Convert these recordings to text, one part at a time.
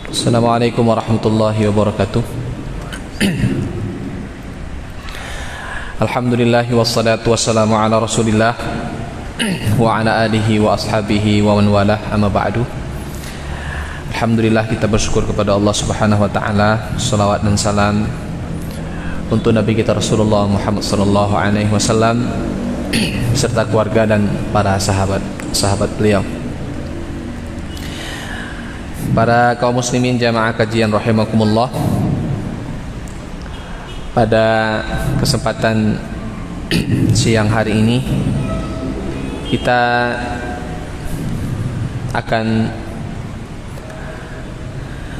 Assalamualaikum warahmatullahi wabarakatuh. Alhamdulillahi wassalatu wassalamu ala rasulillah wa ala alihi wa ashabihi wa man walah, amma ba'du. Alhamdulillah, kita bersyukur kepada Allah subhanahu wa ta'ala. Salawat dan salam untuk Nabi kita Rasulullah Muhammad sallallahu alaihi wasallam serta keluarga dan para sahabat beliau. Para kaum muslimin jamaah kajian rahimakumullah, pada kesempatan siang hari ini kita akan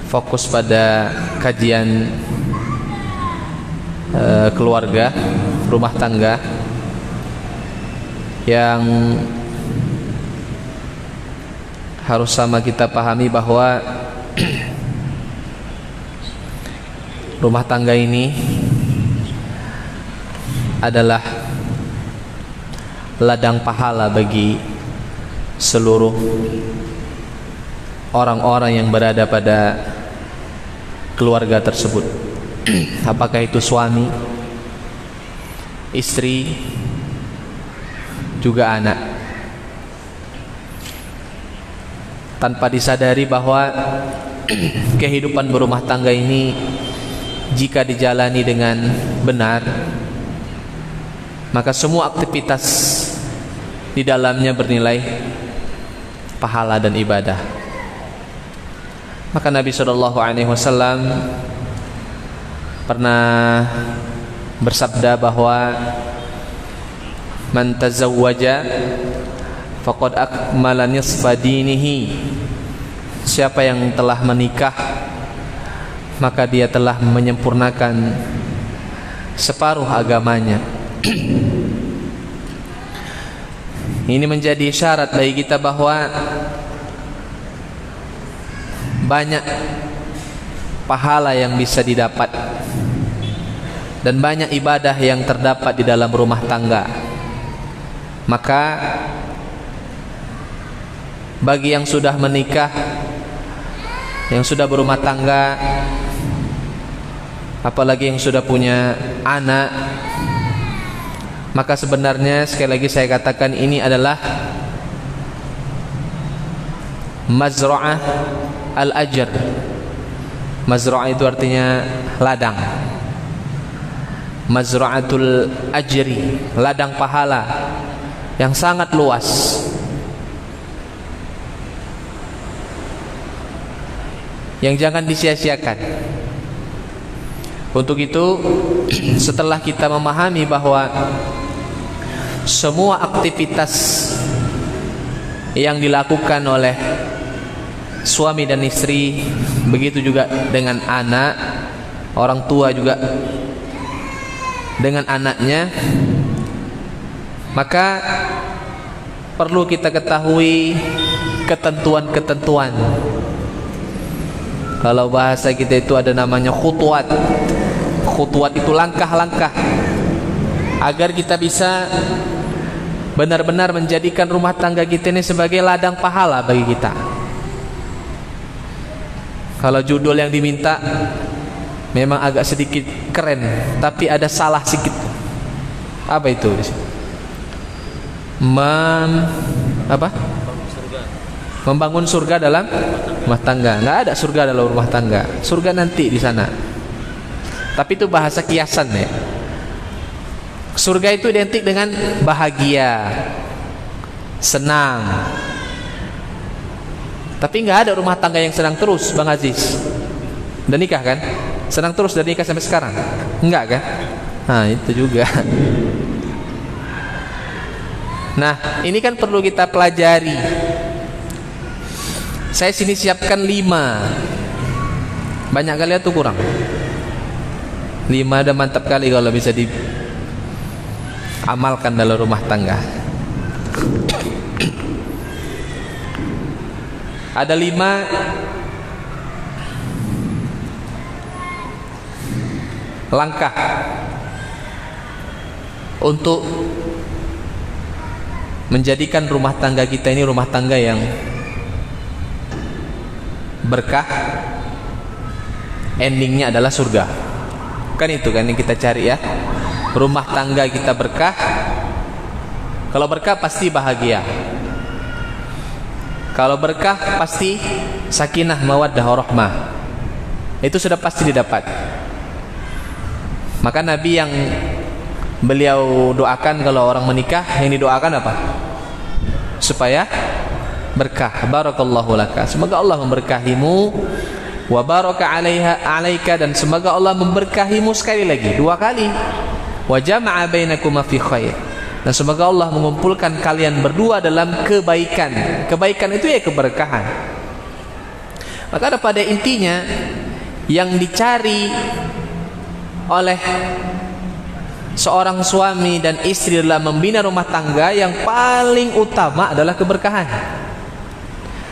fokus pada kajian keluarga, rumah tangga, yang harus sama kita pahami bahwa rumah tangga ini adalah ladang pahala bagi seluruh orang-orang yang berada pada keluarga tersebut. Apakah itu suami, istri, juga anak. Tanpa disadari bahwa kehidupan berumah tangga ini jika dijalani dengan benar, maka semua aktivitas di dalamnya bernilai pahala dan ibadah. Maka Nabi SAW pernah bersabda bahwa man tazawwaja faqad akmala nisfa dinihi. Siapa yang telah menikah, maka dia telah menyempurnakan separuh agamanya. Ini menjadi syarat bagi kita bahwa banyak pahala yang bisa didapat dan banyak ibadah yang terdapat di dalam rumah tangga. Maka bagi yang sudah menikah, yang sudah berumah tangga, apalagi yang sudah punya anak, maka sebenarnya sekali lagi saya katakan ini adalah mazra'ah al-ajr. Mazra'ah itu artinya ladang, mazra'atul ajri, ladang pahala yang sangat luas, yang jangan disia-siakan. Untuk itu, setelah kita memahami bahwa semua aktivitas yang dilakukan oleh suami dan istri, begitu juga dengan anak, orang tua juga dengan anaknya, maka perlu kita ketahui ketentuan-ketentuan. Kalau bahasa kita itu ada namanya khutuat. Khutuat itu langkah-langkah agar kita bisa benar-benar menjadikan rumah tangga kita ini sebagai ladang pahala bagi kita. Kalau judul yang diminta memang agak sedikit keren, tapi ada salah sedikit. Apa itu? Membangun surga dalam rumah tangga. Nggak ada surga dalam rumah tangga. Surga nanti di sana. Tapi itu bahasa kiasan ya. Surga itu identik dengan bahagia, senang. Tapi nggak ada rumah tangga yang senang terus, Bang Aziz. Udah nikah kan? Senang terus dari nikah sampai sekarang? Enggak kan? Nah itu juga. Nah ini kan perlu kita pelajari. Saya sini siapkan 5. Banyak kali atau kurang? 5 udah mantap kali kalau bisa diamalkan dalam rumah tangga. Ada 5 langkah untuk menjadikan rumah tangga kita ini rumah tangga yang berkah, endingnya adalah surga. Kan itu kan yang kita cari ya. Rumah tangga kita berkah. Kalau berkah pasti bahagia. Kalau berkah pasti sakinah, mawaddah, warahmah. Itu sudah pasti didapat. Maka Nabi yang beliau doakan kalau orang menikah, yang didoakan apa? Supaya berkah. Barakallahu laka. Semoga Allah memberkahimu, wa baraka alaika, dan semoga Allah memberkahimu sekali lagi, 2 kali. Wa jama'a bainakuma fi khair. Dan semoga Allah mengumpulkan kalian berdua dalam kebaikan. Kebaikan itu ya keberkahan. Maka pada intinya yang dicari oleh seorang suami dan istri dalam membina rumah tangga, yang paling utama adalah keberkahan.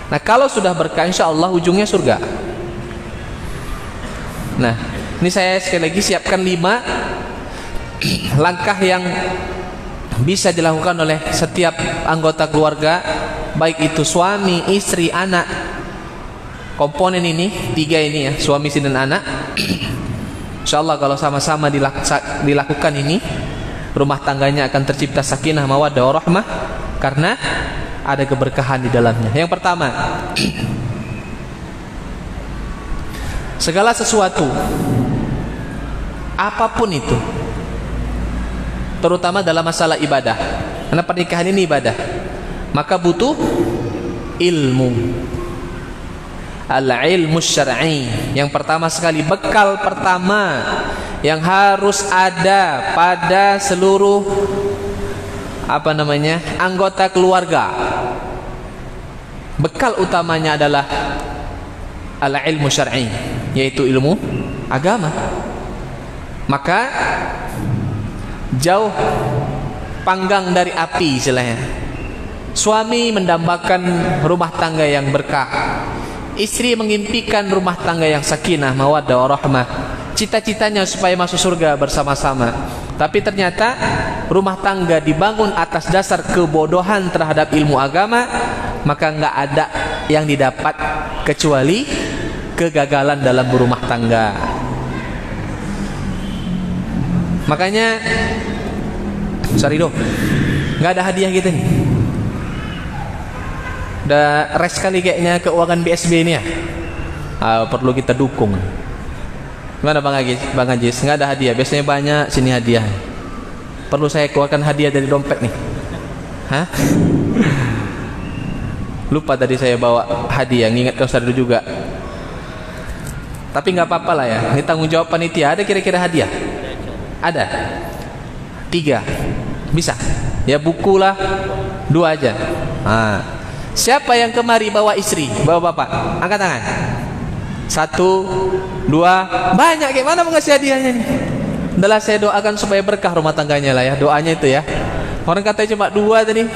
Nah, kalau sudah berkah, insya Allah ujungnya surga. Nah, ini saya sekali lagi siapkan 5 langkah yang bisa dilakukan oleh setiap anggota keluarga, baik itu suami, istri, anak. Komponen ini 3 ini ya, suami, istri dan anak. InsyaAllah kalau sama-sama dilakukan ini, rumah tangganya akan tercipta sakinah, mawaddah, warahmah, karena ada keberkahan di dalamnya. Yang pertama, segala sesuatu apapun itu, terutama dalam masalah ibadah, karena pernikahan ini ibadah, maka butuh ilmu. Al-ilmu syar'i. Yang pertama sekali, bekal pertama yang harus ada pada seluruh anggota keluarga. Bekal utamanya adalah al-ilmu syar'i, yaitu ilmu agama. Maka jauh panggang dari api istilahnya. Suami mendambakan rumah tangga yang berkah, istri mengimpikan rumah tangga yang sakinah, mawaddah, warahmah. Cita-citanya supaya masuk surga bersama-sama. Tapi ternyata rumah tangga dibangun atas dasar kebodohan terhadap ilmu agama, maka enggak ada yang didapat kecuali kegagalan dalam berumah tangga. Makanya enggak ada hadiah kita nih. Udah res kali kayaknya keuangan BSB ini ya. Perlu kita dukung. Gimana Bang Ajis? Nggak ada hadiah. Biasanya banyak sini hadiah. Perlu saya keluarkan hadiah dari dompet nih. Hah? Lupa tadi saya bawa hadiah. Ngingatkan Ustaz juga. Tapi nggak apa-apa lah ya. Ini tanggung jawab panitia. Ada kira-kira hadiah? Ada. 3. Bisa. Ya buku lah. 2 aja. Siapa yang kemari bawa istri, bawa bapak? Angkat tangan. 1, 2, banyak. Gimana mau ngasih hadiahnya nih? Udahlah, saya doakan supaya berkah rumah tangganya lah ya. Doanya itu ya. Orang katanya cuma 2 tadi.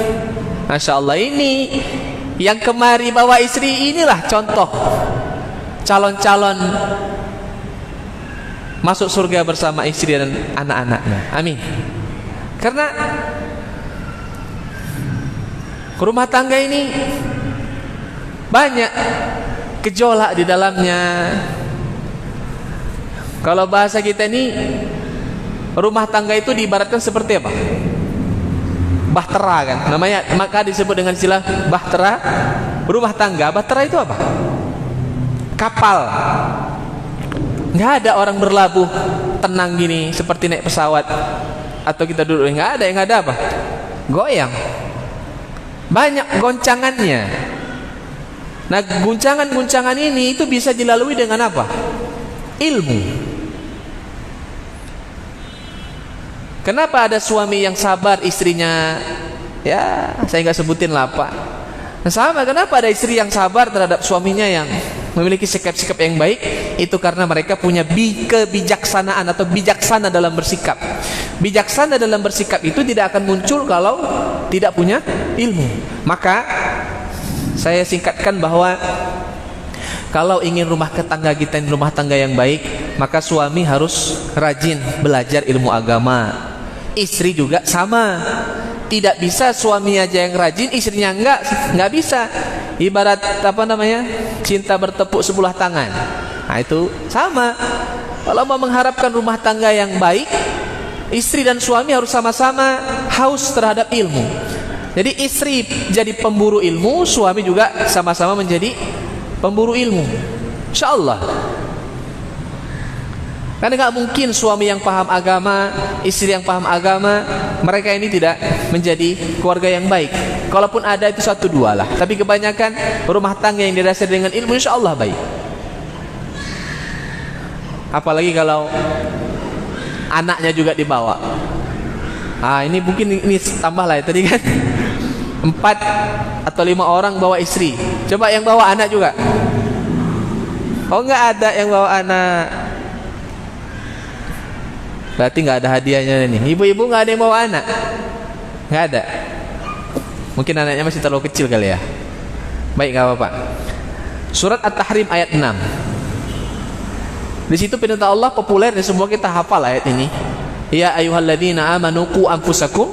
Masya Allah, ini yang kemari bawa istri, inilah contoh calon-calon masuk surga bersama istri dan anak-anaknya. Amin. Karena rumah tangga ini banyak gejolak di dalamnya. Kalau bahasa kita ini, rumah tangga itu diibaratkan seperti apa? Bahtera kan namanya, maka disebut dengan istilah bahtera rumah tangga. Bahtera itu apa? Kapal. Nggak ada orang berlabuh tenang gini seperti naik pesawat atau kita duduk. Nggak ada. Yang ada apa? Goyang. Banyak goncangannya. Nah, guncangan-guncangan ini itu bisa dilalui dengan apa? Ilmu. Kenapa ada suami yang sabar istrinya? Ya, saya nggak sebutin lah Pak. Nah, sama, kenapa ada istri yang sabar terhadap suaminya yang memiliki sikap-sikap yang baik? Itu karena mereka punya kebijaksanaan atau bijaksana dalam bersikap. Bijaksana dalam bersikap itu tidak akan muncul kalau tidak punya ilmu. Maka saya singkatkan bahwa kalau ingin rumah tangga kita ini rumah tangga yang baik, maka suami harus rajin belajar ilmu agama. Istri juga sama. Tidak bisa suami aja yang rajin, istrinya enggak bisa. Ibarat cinta bertepuk sebelah tangan. Nah itu sama. Kalau mau mengharapkan rumah tangga yang baik, istri dan suami harus sama-sama haus terhadap ilmu. Jadi istri jadi pemburu ilmu, suami juga sama-sama menjadi pemburu ilmu, insyaallah. Karena nggak mungkin suami yang paham agama, istri yang paham agama, mereka ini tidak menjadi keluarga yang baik. Kalaupun ada itu 1-2 lah, tapi kebanyakan rumah tangga yang didasari dengan ilmu insyaallah baik. Apalagi kalau anaknya juga dibawa. Ini mungkin ini tambah lah ya, tadi kan 4 atau 5 orang bawa istri. Coba yang bawa anak juga. Oh nggak ada yang bawa anak. Berarti nggak ada hadiahnya nih. Ibu-ibu nggak ada yang bawa anak. Nggak ada. Mungkin anaknya masih terlalu kecil kali ya. Baik, nggak apa-apa. Surat At-Tahrim ayat 6. Di situ perintah Allah populer dan semua kita hafal ayat ini. Ya ayyuhalladzina amanu qu anfusakum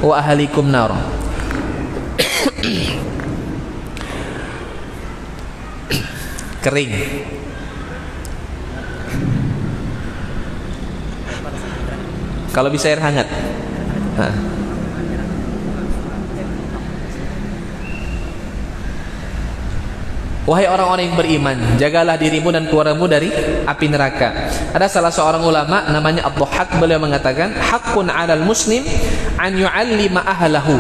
wa ahlikum nar. Kering. Kalau bisa air hangat. Wahai orang-orang yang beriman, jagalah dirimu dan keluargamu dari api neraka. Ada salah seorang ulama namanya Ad-Dhahhak, beliau mengatakan, haqqun 'alal muslim an yu'allima ahlahu.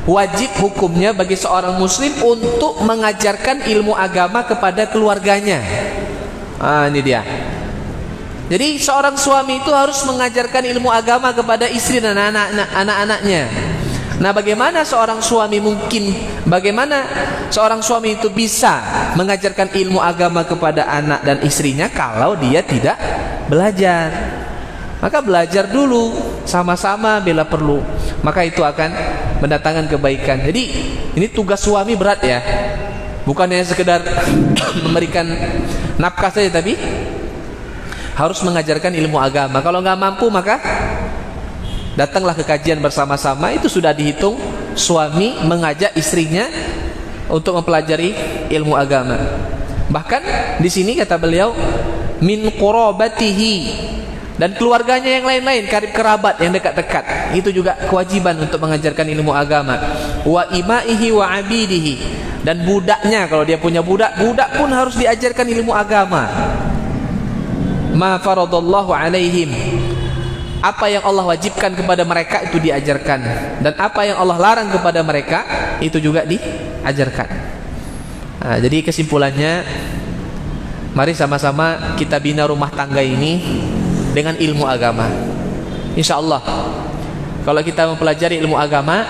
Wajib hukumnya bagi seorang muslim untuk mengajarkan ilmu agama kepada keluarganya. Ini dia. Jadi seorang suami itu harus mengajarkan ilmu agama kepada istri dan anak-anaknya. Nah, bagaimana seorang suami itu bisa mengajarkan ilmu agama kepada anak dan istrinya kalau dia tidak belajar? Maka belajar dulu sama-sama bila perlu. Maka itu akan mendatangkan kebaikan. Jadi ini tugas suami berat ya. Bukan hanya sekedar memberikan nafkah saja, tapi harus mengajarkan ilmu agama. Kalau nggak mampu maka datanglah ke kajian bersama-sama. Itu sudah dihitung suami mengajak istrinya untuk mempelajari ilmu agama. Bahkan di sini kata beliau min qurabatihi, dan keluarganya yang lain-lain, karib kerabat yang dekat-dekat, itu juga kewajiban untuk mengajarkan ilmu agama. Wa imaihi wa abidihi, dan budaknya, kalau dia punya budak pun harus diajarkan ilmu agama. Ma faradallahu alaihim, apa yang Allah wajibkan kepada mereka itu diajarkan, dan apa yang Allah larang kepada mereka itu juga diajarkan. Jadi kesimpulannya, mari sama-sama kita bina rumah tangga ini dengan ilmu agama. Insya Allah kalau kita mempelajari ilmu agama,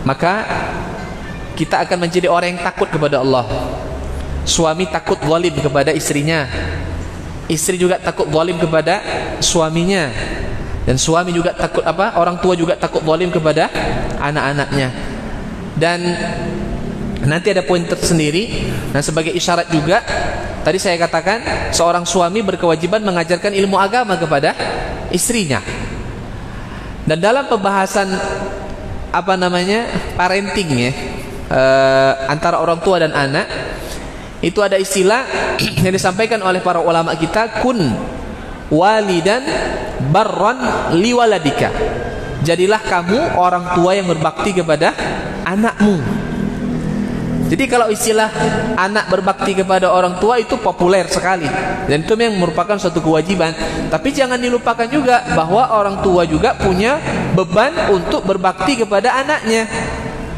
maka kita akan menjadi orang yang takut kepada Allah. Suami takut zalim kepada istrinya, istri juga takut zalim kepada suaminya, dan suami juga takut orang tua juga takut zalim kepada anak-anaknya. Dan nanti ada poin tersendiri. Nah, sebagai isyarat juga, tadi saya katakan seorang suami berkewajiban mengajarkan ilmu agama kepada istrinya. Dan dalam pembahasan parenting ya, antara orang tua dan anak, itu ada istilah yang disampaikan oleh para ulama kita, kun walidan barran liwaladika. Jadilah kamu orang tua yang berbakti kepada anakmu. Jadi kalau istilah anak berbakti kepada orang tua itu populer sekali, dan itu yang merupakan suatu kewajiban. Tapi jangan dilupakan juga bahwa orang tua juga punya beban untuk berbakti kepada anaknya.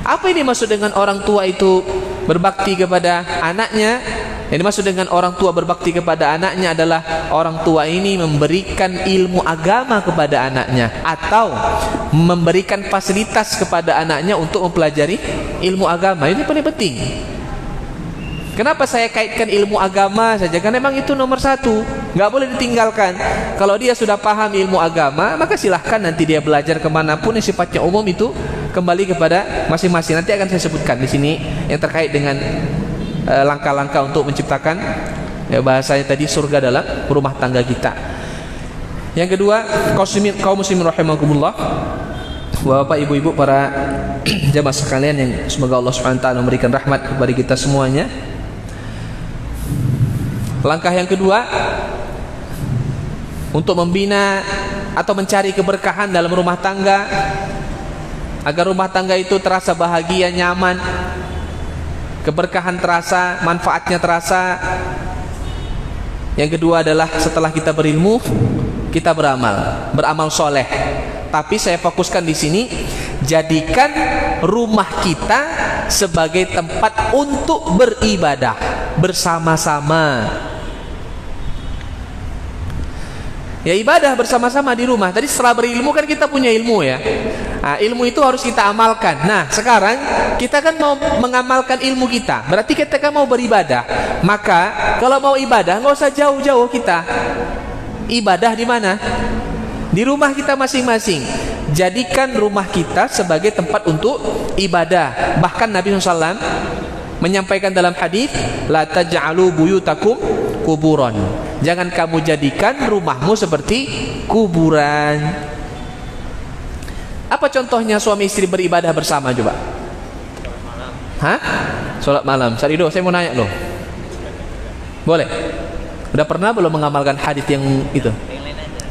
Apa ini maksud dengan orang tua itu berbakti kepada anaknya? Yang dimaksud dengan orang tua berbakti kepada anaknya adalah orang tua ini memberikan ilmu agama kepada anaknya, atau memberikan fasilitas kepada anaknya untuk mempelajari ilmu agama. Ini paling penting. Kenapa saya kaitkan ilmu agama saja? Karena memang itu nomor 1, nggak boleh ditinggalkan. Kalau dia sudah paham ilmu agama, maka silahkan nanti dia belajar kemanapun yang sifatnya umum, itu kembali kepada masing-masing. Nanti akan saya sebutkan di sini yang terkait dengan langkah-langkah untuk menciptakan, bahasanya tadi, surga dalam rumah tangga kita. Yang kedua, kaum muslimin rahimakumullah, Bapak, ibu-ibu, para jamaah sekalian yang semoga Allah Subhanahu wa taala memberikan rahmat kepada kita semuanya. Langkah yang kedua, untuk membina atau mencari keberkahan dalam rumah tangga, agar rumah tangga itu terasa bahagia, nyaman, keberkahan terasa, manfaatnya terasa. Yang kedua adalah setelah kita berilmu, kita beramal soleh. Tapi saya fokuskan di sini, jadikan rumah kita sebagai tempat untuk beribadah bersama-sama. Ya, ibadah bersama-sama di rumah. Tadi setelah berilmu kan kita punya ilmu ya. Nah, ilmu itu harus kita amalkan. Nah, sekarang kita kan mau mengamalkan ilmu kita. Berarti kita kan mau beribadah. Maka kalau mau ibadah nggak usah jauh-jauh kita. Ibadah di mana? Di rumah kita masing-masing. Jadikan rumah kita sebagai tempat untuk ibadah. Bahkan Nabi SAW menyampaikan dalam hadis, la taj'alu buyutakum kuburan. Jangan kamu jadikan rumahmu seperti kuburan. Apa contohnya suami istri beribadah bersama coba? Hah? Salat malam. Sarido, saya mau nanya loh. Boleh? Udah pernah belum mengamalkan hadis yang itu?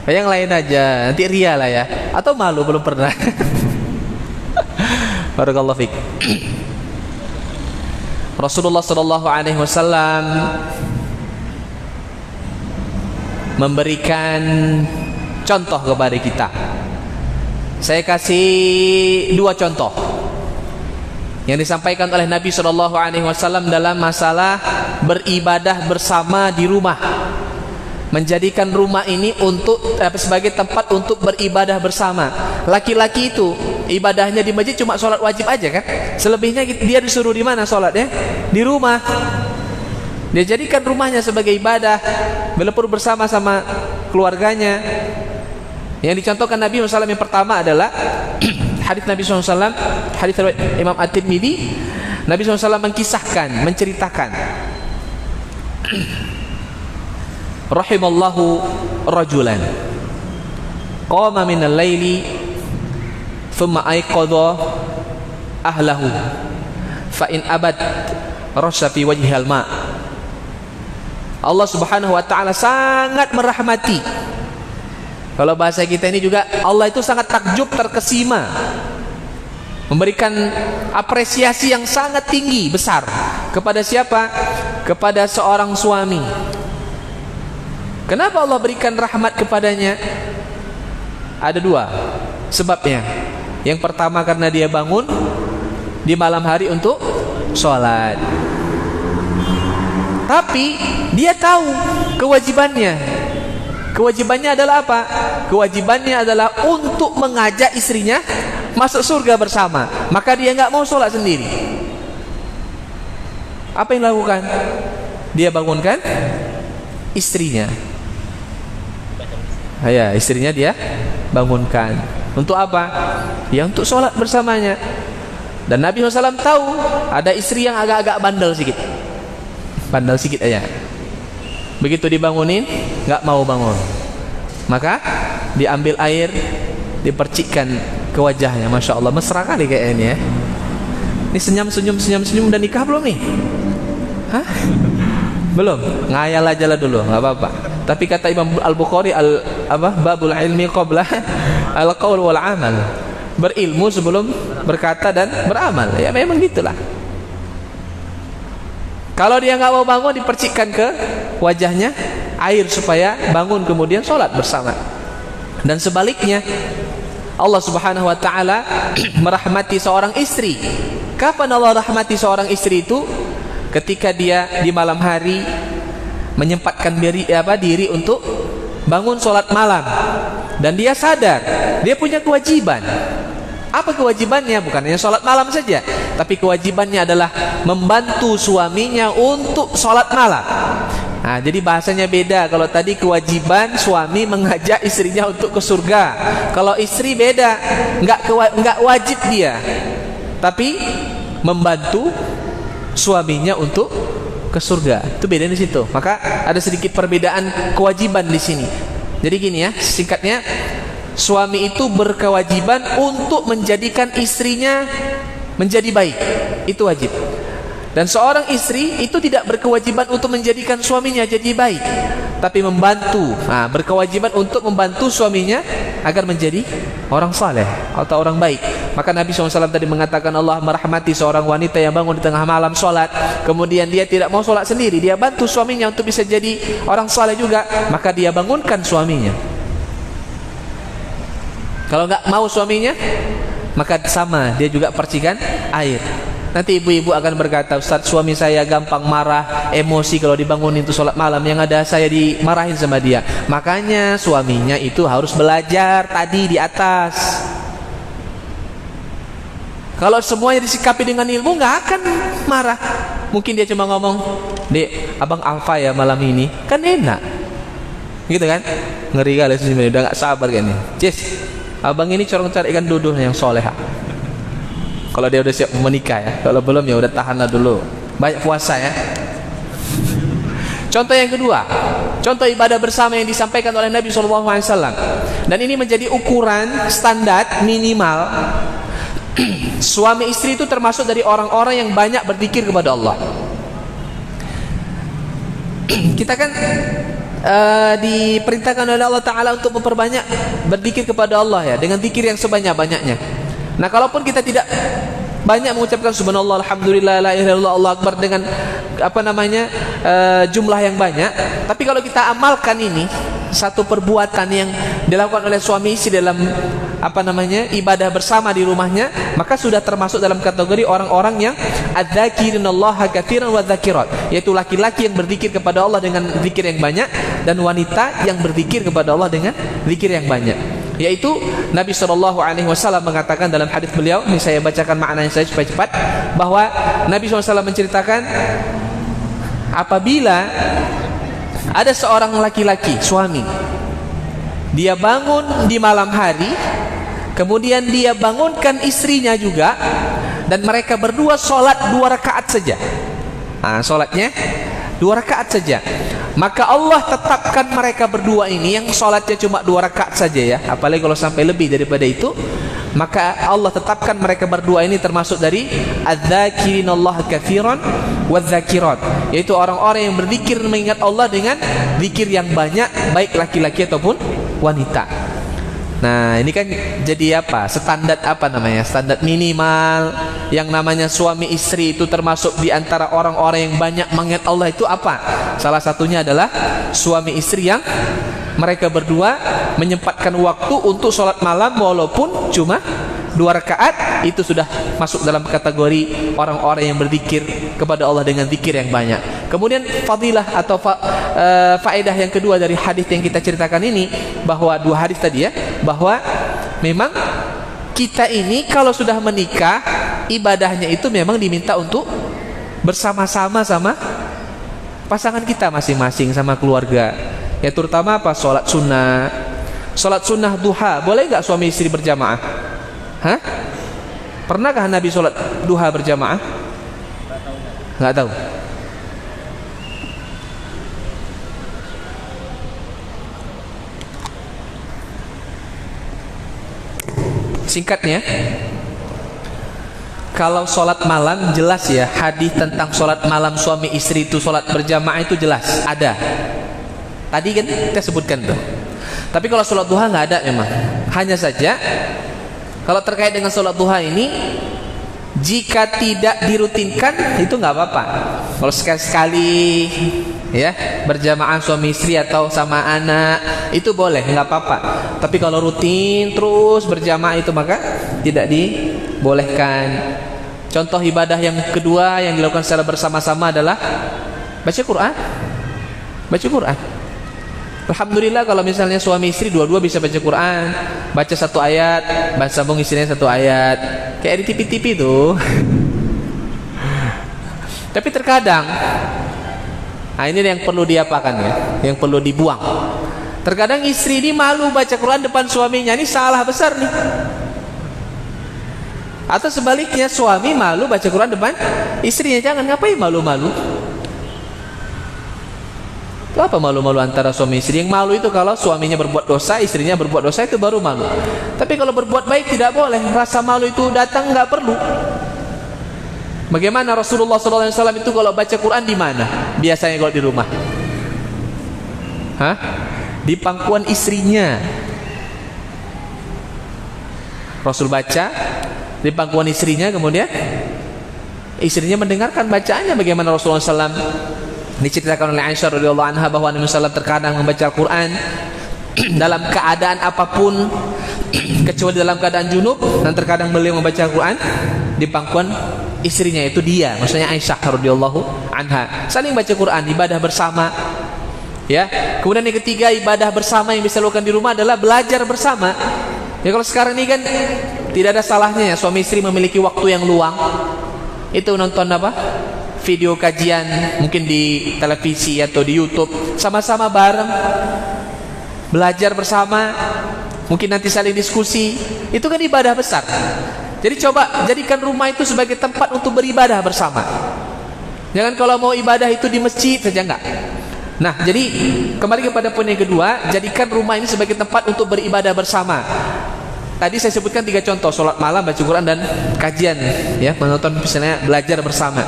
Yang lain aja, nanti ria lah ya. Atau malu belum pernah. Barakallahu fiik. Rasulullah sallallahu alaihi wasallam memberikan contoh kepada kita. Saya kasih dua contoh yang disampaikan oleh Nabi sallallahu alaihi wasallam dalam masalah beribadah bersama di rumah. Menjadikan rumah ini untuk sebagai tempat untuk beribadah bersama. Laki-laki itu ibadahnya di masjid cuma sholat wajib aja kan? Selebihnya dia disuruh di mana sholatnya? Di rumah. Dia jadikan rumahnya sebagai ibadah, berlepur bersama-sama keluarganya. Yang dicontohkan Nabi SAW yang pertama adalah hadis Nabi SAW, hadis Imam At-Tirmidzi. Nabi SAW mengisahkan, menceritakan, rahimallahu rajulan qama minal laili thumma ayqadha ahlahu fa in abad rasha fi wajhil ma. Allah Subhanahu wa taala sangat merahmati. Kalau bahasa kita ini juga, Allah itu sangat takjub, terkesima, memberikan apresiasi yang sangat tinggi, besar kepada siapa? Kepada seorang suami. Kenapa Allah berikan rahmat kepadanya? Ada dua sebabnya. Yang pertama karena dia bangun di malam hari untuk sholat. Tapi dia tahu kewajibannya. Kewajibannya adalah apa? Kewajibannya adalah untuk mengajak istrinya masuk surga bersama. Maka dia nggak mau sholat sendiri. Apa yang dilakukan? Dia bangunkan istrinya. Ya, istrinya dia bangunkan. Untuk apa? Ya untuk sholat bersamanya. Dan Nabi SAW tahu ada istri yang agak-agak bandel sedikit. Bandel sedikit aja. Begitu dibangunin, nggak mau bangun. Maka diambil air, dipercikkan ke wajahnya. Masya Allah, mesra kali kayaknya ya. Ini senyum-senyum udah nikah belum nih? Hah? Belum? Ngayal aja lah dulu, nggak apa-apa. Tapi kata Imam Al-Bukhari babul ilmi qabla al-qaul wal amal. Berilmu sebelum berkata dan beramal. Ya memang gitulah. Kalau dia nggak mau bangun, dipercikkan ke wajahnya air supaya bangun kemudian sholat bersama. Dan sebaliknya, Allah Subhanahu wa taala merahmati seorang istri. Kapan Allah rahmati seorang istri itu? Ketika dia di malam hari menyempatkan diri untuk bangun sholat malam, dan dia sadar dia punya kewajiban. Apa kewajibannya? Bukan hanya sholat malam saja, tapi kewajibannya adalah membantu suaminya untuk sholat malam. Nah, jadi bahasanya beda. Kalau tadi kewajiban suami mengajak istrinya untuk ke surga. Kalau istri beda, nggak wajib dia, tapi membantu suaminya untuk ke surga. Itu beda di situ. Maka ada sedikit perbedaan kewajiban di sini. Jadi gini ya, singkatnya, suami itu berkewajiban untuk menjadikan istrinya menjadi baik. Itu wajib. Dan seorang istri itu tidak berkewajiban untuk menjadikan suaminya jadi baik, tapi membantu, berkewajiban untuk membantu suaminya agar menjadi orang saleh atau orang baik. Maka Nabi SAW tadi mengatakan Allah merahmati seorang wanita yang bangun di tengah malam sholat, kemudian dia tidak mau sholat sendiri, dia bantu suaminya untuk bisa jadi orang saleh juga, maka dia bangunkan suaminya. Kalau nggak mau suaminya, maka sama, dia juga percikan air. Nanti ibu-ibu akan berkata, Ustaz, suami saya gampang marah, emosi kalau dibangunin itu sholat malam, yang ada saya dimarahin sama dia. Makanya suaminya itu harus belajar tadi di atas. Kalau semuanya disikapi dengan ilmu, nggak akan marah. Mungkin dia cuma ngomong, Dek, abang alfa ya malam ini, kan enak, gitu kan? Ngeri kali sebenarnya, udah nggak sabar kan nih. Cis, abang ini carikan duduk yang soleha. Kalau dia udah siap menikah ya, kalau belum ya udah tahanlah dulu. Banyak puasa ya. Contoh yang kedua, contoh ibadah bersama yang disampaikan oleh Nabi SAW. Dan ini menjadi ukuran standar minimal. Suami istri itu termasuk dari orang-orang yang banyak berzikir kepada Allah. Kita kan diperintahkan oleh Allah Ta'ala untuk memperbanyak berzikir kepada Allah ya, dengan zikir yang sebanyak-banyaknya. Nah, kalaupun kita tidak banyak mengucapkan subhanallah, alhamdulillah, la ilaha illallah, Allah akbar dengan jumlah yang banyak, tapi kalau kita amalkan ini satu perbuatan yang dilakukan oleh suami istri dalam ibadah bersama di rumahnya, maka sudah termasuk dalam kategori orang-orang yang adzakirinallaha katsiran wa dzakirat, yaitu laki-laki yang berzikir kepada Allah dengan zikir yang banyak dan wanita yang berzikir kepada Allah dengan zikir yang banyak. Yaitu Nabi SAW mengatakan dalam hadis beliau, ini saya bacakan maknanya saya supaya cepat, bahwa Nabi SAW menceritakan apabila ada seorang laki-laki, suami, dia bangun di malam hari, kemudian dia bangunkan istrinya juga, dan mereka berdua sholat 2 rakaat saja. Sholatnya 2 rakaat saja, maka Allah tetapkan mereka berdua ini yang sholatnya cuma 2 rakaat saja ya, apalagi kalau sampai lebih daripada itu, maka Allah tetapkan mereka berdua ini termasuk dari adzakirinallaha katsiran wadzakirat, yaitu orang-orang yang berzikir mengingat Allah dengan zikir yang banyak, baik laki-laki ataupun wanita. Nah, ini kan jadi standar standar minimal yang namanya suami istri itu termasuk di antara orang-orang yang banyak mengingat Allah itu apa? Salah satunya adalah suami istri yang mereka berdua menyempatkan waktu untuk sholat malam walaupun cuma 2 rakaat, itu sudah masuk dalam kategori orang-orang yang berzikir kepada Allah dengan zikir yang banyak. Kemudian fadilah atau faedah yang kedua dari hadis yang kita ceritakan ini, bahwa 2 hadis tadi ya, bahwa memang kita ini kalau sudah menikah, ibadahnya itu memang diminta untuk bersama-sama sama pasangan kita masing-masing, sama keluarga ya, terutama sholat sunnah. Sholat sunnah duha, boleh nggak suami istri berjamaah? Pernahkah Nabi sholat duha berjamaah? Nggak tahu. Singkatnya, kalau sholat malam jelas ya, hadis tentang sholat malam suami istri itu sholat berjamaah itu jelas ada. Tadi kan kita sebutkan tuh. Tapi kalau sholat duha nggak ada memang. Hanya saja kalau terkait dengan sholat duha ini, jika tidak dirutinkan itu nggak apa-apa. Kalau sekali-sekali ya berjamaah suami istri atau sama anak itu boleh, nggak apa-apa. Tapi kalau rutin terus berjamaah itu maka tidak dibolehkan. Contoh ibadah yang kedua yang dilakukan secara bersama-sama adalah baca Quran. Baca Quran. Alhamdulillah kalau misalnya suami istri dua-dua bisa baca Quran, baca 1 ayat, baca sambung istrinya 1 ayat, kayak di TV-TV tuh. Tapi terkadang, ini yang perlu diapakan ya, yang perlu dibuang. Terkadang istri ini malu baca Quran depan suaminya, ini salah besar nih. Atau sebaliknya, suami malu baca Quran depan istrinya, jangan, ngapain malu-malu? Apa malu-malu antara suami istri? Yang malu itu kalau suaminya berbuat dosa, istrinya berbuat dosa, itu baru malu. Tapi kalau berbuat baik tidak boleh. Rasa malu itu datang nggak perlu. Bagaimana Rasulullah SAW itu kalau baca Quran di mana? Biasanya kalau di rumah. Hah? Di pangkuan istrinya. Rasul baca di pangkuan istrinya, kemudian istrinya mendengarkan bacaannya. Bagaimana Rasulullah SAW, diceritakan oleh Aisyah radhiyallahu anha bahwa Nabi SAW terkadang membaca Al-Quran dalam keadaan apapun kecuali dalam keadaan junub, dan terkadang beliau membaca Al-Quran di pangkuan istrinya, itu dia, maksudnya Aisyah radhiyallahu anha. Saling baca Quran, ibadah bersama. Ya. Kemudian yang ketiga, ibadah bersama yang bisa dilakukan di rumah adalah belajar bersama. Ya, kalau sekarang ini kan tidak ada salahnya ya suami istri memiliki waktu yang luang. Itu nonton apa? Video kajian mungkin di televisi atau di YouTube, sama-sama bareng belajar bersama, mungkin nanti saling diskusi. Itu kan ibadah besar. Jadi coba jadikan rumah itu sebagai tempat untuk beribadah bersama. Jangan kalau mau ibadah itu di masjid saja, enggak. Nah, jadi kembali kepada poin yang kedua, jadikan rumah ini sebagai tempat untuk beribadah bersama. Tadi saya sebutkan 3 contoh, sholat malam, baca Quran, dan kajian, ya, menonton, misalnya belajar bersama.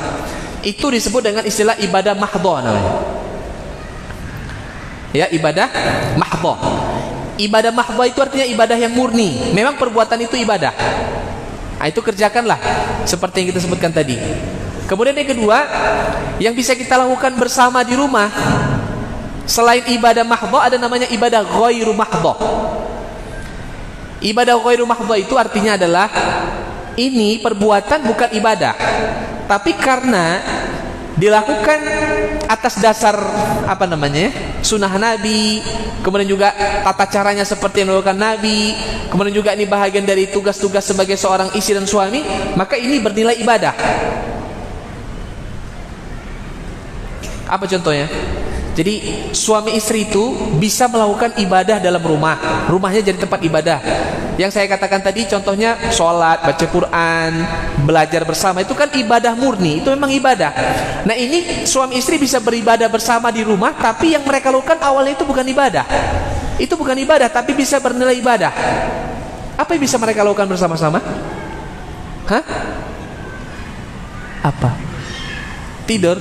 Itu disebut dengan istilah ibadah mahdhah namanya. Ya, ibadah mahdhah. Ibadah mahdhah itu artinya ibadah yang murni. Memang perbuatan itu ibadah. Nah, itu kerjakanlah seperti yang kita sebutkan tadi. Kemudian yang kedua, yang bisa kita lakukan bersama di rumah selain ibadah mahdhah, ada namanya ibadah ghairu mahdhah. Ibadah ghairu mahdhah itu artinya adalah ini perbuatan bukan ibadah, tapi karena dilakukan atas dasar apa namanya, sunnah Nabi, kemudian juga tata caranya seperti yang dilakukan Nabi, kemudian juga ini bahagian dari tugas-tugas sebagai seorang istri dan suami, maka ini bernilai ibadah. Apa contohnya? Jadi suami istri itu bisa melakukan ibadah dalam rumah, rumahnya jadi tempat ibadah. Yang saya katakan tadi contohnya sholat, baca Quran, belajar bersama, itu kan ibadah murni, itu memang ibadah. Nah, ini suami istri bisa beribadah bersama di rumah, tapi yang mereka lakukan awalnya itu bukan ibadah. Itu bukan ibadah, tapi bisa bernilai ibadah. Apa yang bisa mereka lakukan bersama-sama? Hah? Apa? Tidur.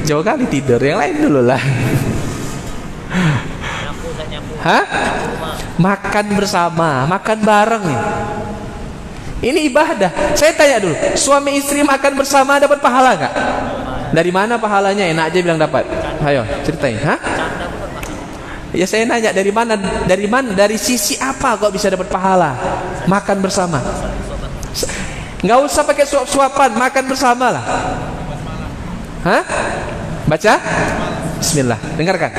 Jauh kali tidur, yang lain dulu lah. Hah? Makan bersama, makan bareng nih. Ini ibadah. Saya tanya dulu, suami istri makan bersama dapat pahala nggak? Dari mana pahalanya? Enak aja bilang dapat. Ayo ceritain. Hah? Ya saya nanya dari mana? Dari mana? Dari sisi apa kok bisa dapat pahala? Makan bersama. Nggak usah pakai suap-suapan, makan bersama lah. Hah? Baca? Bismillah. Dengarkan.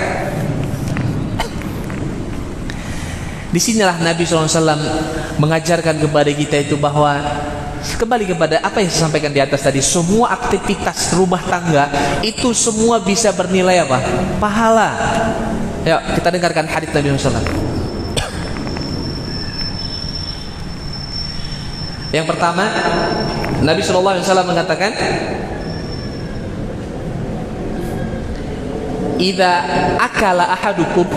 Disinilah Nabi SAW mengajarkan kepada kita itu bahwa kembali kepada apa yang saya sampaikan di atas tadi, semua aktivitas rumah tangga itu semua bisa bernilai apa? Pahala. Yuk kita dengarkan hadits Nabi SAW. Yang pertama, Nabi SAW mengatakan, "Idza akala ahadukum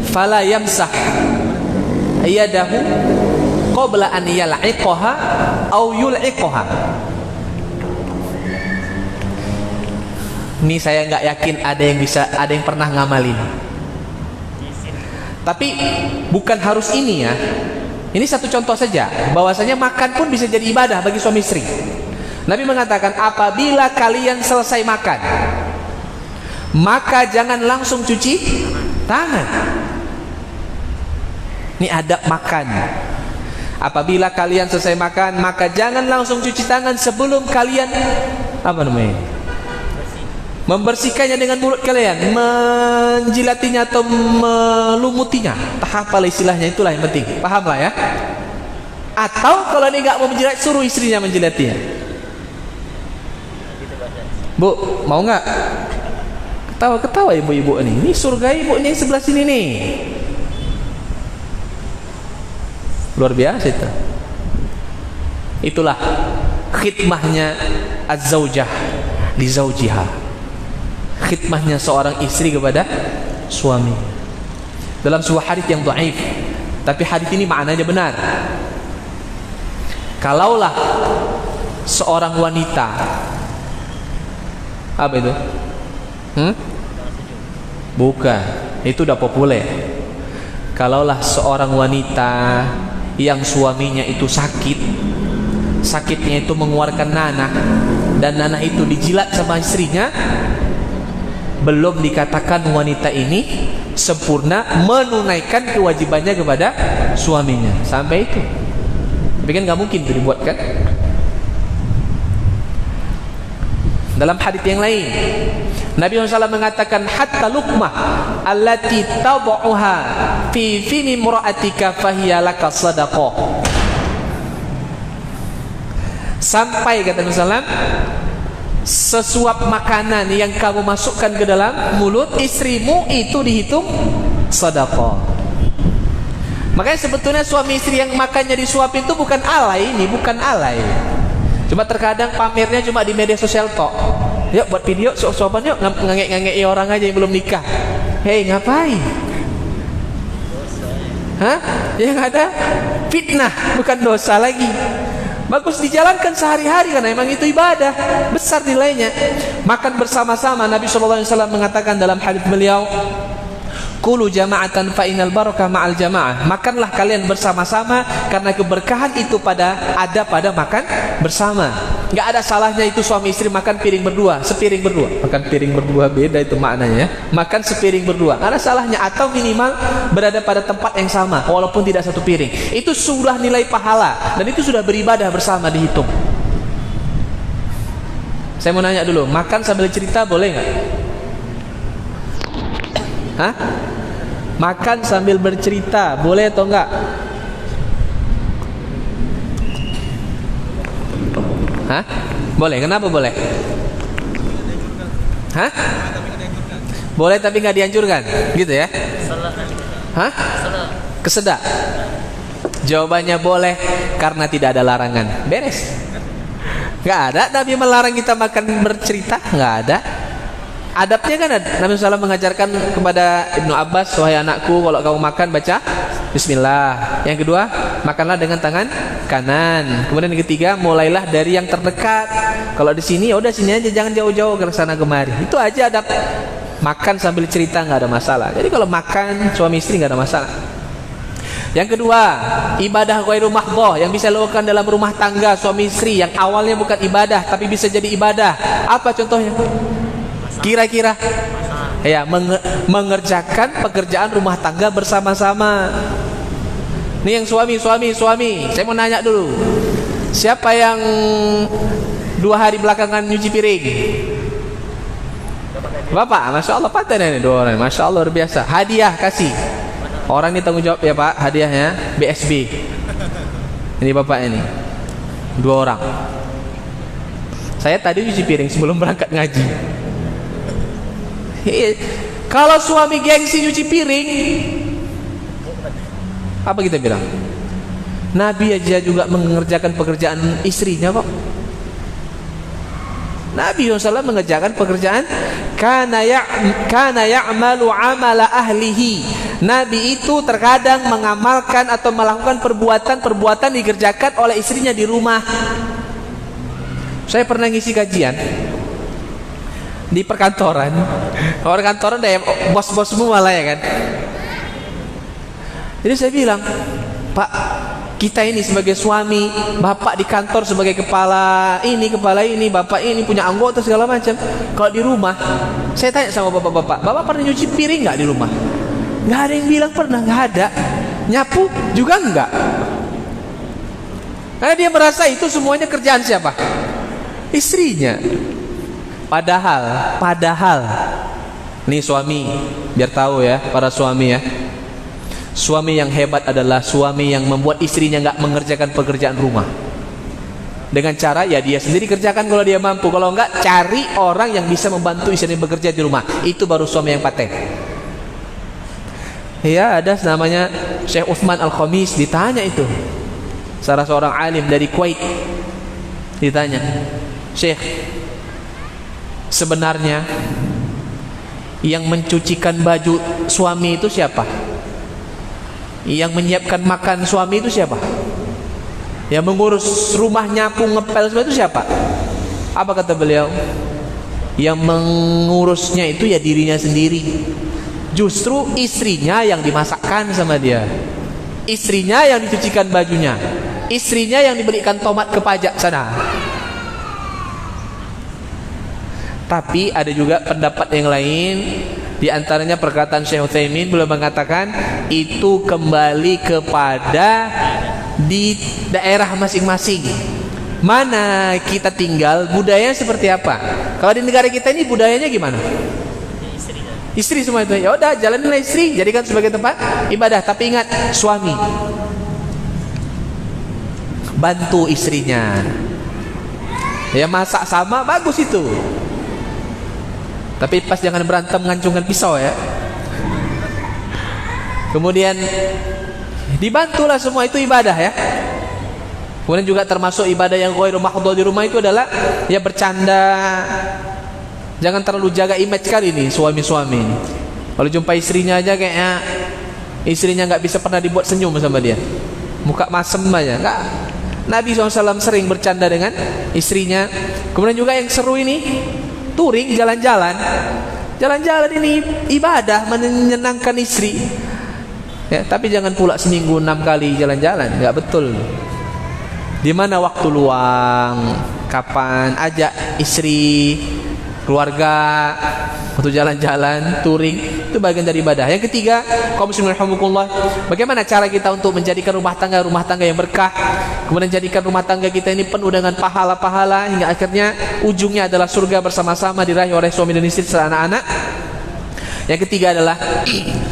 fala yamsah yadahu qabla an yal'iqaha aw yul'iqaha." Ini saya nggak yakin ada yang pernah ngamalin. Tapi bukan harus ini ya. Ini satu contoh saja, bahwasanya makan pun bisa jadi ibadah bagi suami istri. Nabi mengatakan, apabila kalian selesai makan, maka jangan langsung cuci tangan. Ini adab makan. Apabila kalian selesai makan, maka jangan langsung cuci tangan sebelum kalian apa namanya? Membersihkannya dengan mulut kalian, menjilatinya atau melumutinya. Tak apalah istilahnya, itulah yang penting. Pahamlah ya? Atau kalau ini enggak mau menjilat, suruh istrinya menjilatinya. Bu, mau enggak? Ketawa-ketawa ibu-ibu ini. Ini surga ibu ini yang sebelah sini nih. Luar biasa itu. Itulah khidmahnya az-zaujah li zaujiha. Khidmahnya seorang istri kepada suami. Dalam sebuah hadis yang dhaif, tapi hadis ini maknanya benar. Kalaulah seorang wanita, apa itu? Bukan, itu udah populer. Kalaulah seorang wanita yang suaminya itu sakit, sakitnya itu mengeluarkan nanah, dan nanah itu dijilat sama istrinya, belum dikatakan wanita ini sempurna menunaikan kewajibannya kepada suaminya. Sampai itu. Tapi kan gak mungkin itu dibuat kan. Dalam hadits yang lain Nabi SAW mengatakan, hatta luqmah allati tad'uha fi fimi imra'atika fahiya laka sadaqah. Sampai kata Nabi SAW, sesuap makanan yang kamu masukkan ke dalam mulut istrimu itu dihitung sedekah. Makanya sebetulnya suami istri yang makannya disuap itu bukan alay, ini bukan alay. Cuma terkadang pamernya cuma di media sosial tok. Yuk buat video suap-suapan yuk, ngangek-ngangek orang aja yang belum nikah. Hei, ngapain? Hah? Yang ada fitnah, bukan dosa lagi. Bagus dijalankan sehari-hari karena memang itu ibadah besar nilainya. Makan bersama-sama, Nabi SAW mengatakan dalam hadits beliau, kulu jama'atan fa innal barakah ma'al jama'ah. Makanlah kalian bersama-sama karena keberkahan itu ada pada makan bersama. Enggak ada salahnya itu suami istri makan piring berdua, sepiring berdua. Makan piring berdua beda itu maknanya. Makan sepiring berdua, ada salahnya. Atau minimal berada pada tempat yang sama walaupun tidak satu piring. Itu sudah nilai pahala dan itu sudah beribadah bersama dihitung. Saya mau nanya dulu, makan sambil cerita boleh nggak? Hah? Makan sambil bercerita boleh atau enggak? Hah? Boleh, kenapa boleh? Hah? Boleh tapi nggak dianjurkan, gitu ya? Hah? Kesedak? Jawabannya boleh karena tidak ada larangan. Beres. Nggak ada Nabi melarang kita makan bercerita, nggak ada. Adabnya kan ada. Nabi SAW mengajarkan kepada Ibnu Abbas, wahai anakku, kalau kamu makan baca Bismillah. Yang kedua, makanlah dengan tangan kanan. Kemudian yang ketiga, mulailah dari yang terdekat. Kalau di sini, ya udah sini aja, jangan jauh-jauh ke sana kemari. Itu aja adab. Makan sambil cerita nggak ada masalah. Jadi kalau makan suami istri nggak ada masalah. Yang kedua, ibadah ghairu mahdhah yang bisa dilakukan dalam rumah tangga suami istri yang awalnya bukan ibadah tapi bisa jadi ibadah. Apa contohnya? Kira-kira ya, mengerjakan pekerjaan rumah tangga bersama-sama. Ini yang suami. Saya mau nanya dulu, siapa yang 2 hari belakangan nyuci piring? Bapak, masya Allah, paten ini 2 orang, masya Allah, luar biasa. Hadiah kasih. Orang ini tanggung jawab ya Pak, hadiahnya BSB. Ini bapak ini 2 orang. Saya tadi nyuci piring sebelum berangkat ngaji. Kalau suami gengsi nyuci piring, apa kita bilang? Nabi aja juga mengerjakan pekerjaan istrinya kok. Nabi SAW mengerjakan pekerjaan kana ya'malu amala ahlihi. Nabi itu terkadang mengamalkan atau melakukan perbuatan dikerjakan oleh istrinya di rumah. Saya pernah ngisi kajian di perkantoran. Orang kantoran ada bos-bosmu malah ya kan. Jadi saya bilang, Pak, kita ini sebagai suami, bapak di kantor sebagai kepala ini, bapak ini punya anggota segala macam. Kalau di rumah, saya tanya sama bapak-bapak, bapak pernah nyuci piring nggak di rumah? Nggak ada yang bilang pernah, nggak ada. Nyapu juga nggak. Karena dia merasa itu semuanya kerjaan siapa? Istrinya. Padahal nih suami, biar tahu ya para suami ya. Suami yang hebat adalah suami yang membuat istrinya nggak mengerjakan pekerjaan rumah. Dengan cara ya dia sendiri kerjakan kalau dia mampu. Kalau enggak, cari orang yang bisa membantu istrinya bekerja di rumah. Itu baru suami yang paten. Ya, ada namanya Syekh Utsman Al-Khamis, ditanya itu. Salah seorang alim dari Kuwait. Ditanya, Syekh, sebenarnya yang mencucikan baju suami itu siapa? Yang menyiapkan makan suami itu siapa? Yang mengurus rumah, nyapu, ngepel semua itu siapa? Apa kata beliau? Yang mengurusnya itu ya dirinya sendiri. Justru istrinya yang dimasakkan sama dia, istrinya yang dicucikan bajunya, istrinya yang diberikan tomat ke pajak sana. Tapi ada juga pendapat yang lain, di antaranya perkataan Syekh Utsaimin, beliau mengatakan itu kembali kepada di daerah masing-masing. Mana kita tinggal, budayanya seperti apa? Kalau di negara kita ini budayanya gimana? Istri semua itu. Ya udah, jalaninlah istri, jadikan sebagai tempat ibadah. Tapi ingat, suami bantu istrinya. Ya masak sama, bagus itu. Tapi pas jangan berantem ngancungkan pisau ya. Kemudian dibantulah, semua itu ibadah ya. Kemudian juga termasuk ibadah yang ghairu mahdhur di rumah itu adalah ya bercanda. Jangan terlalu jaga image kali ini suami-suami. Kalau jumpa istrinya aja kayaknya istrinya nggak bisa pernah dibuat senyum sama dia. Muka masem aja. Nggak. Nabi SAW sering bercanda dengan istrinya. Kemudian juga yang seru ini touring, jalan-jalan. Jalan-jalan ini ibadah, menyenangkan istri. Ya, tapi jangan pula seminggu 6 kali jalan-jalan, nggak betul. Di mana waktu luang, kapan ajak istri, keluarga untuk jalan-jalan, touring, itu bagian dari ibadah. Yang ketiga, kaum muslimin rahimakumullah, bagaimana cara kita untuk menjadikan rumah tangga yang berkah, kemudian jadikan rumah tangga kita ini penuh dengan pahala-pahala hingga akhirnya ujungnya adalah surga bersama-sama diraih oleh suami dan istri serta anak-anak. Yang ketiga adalah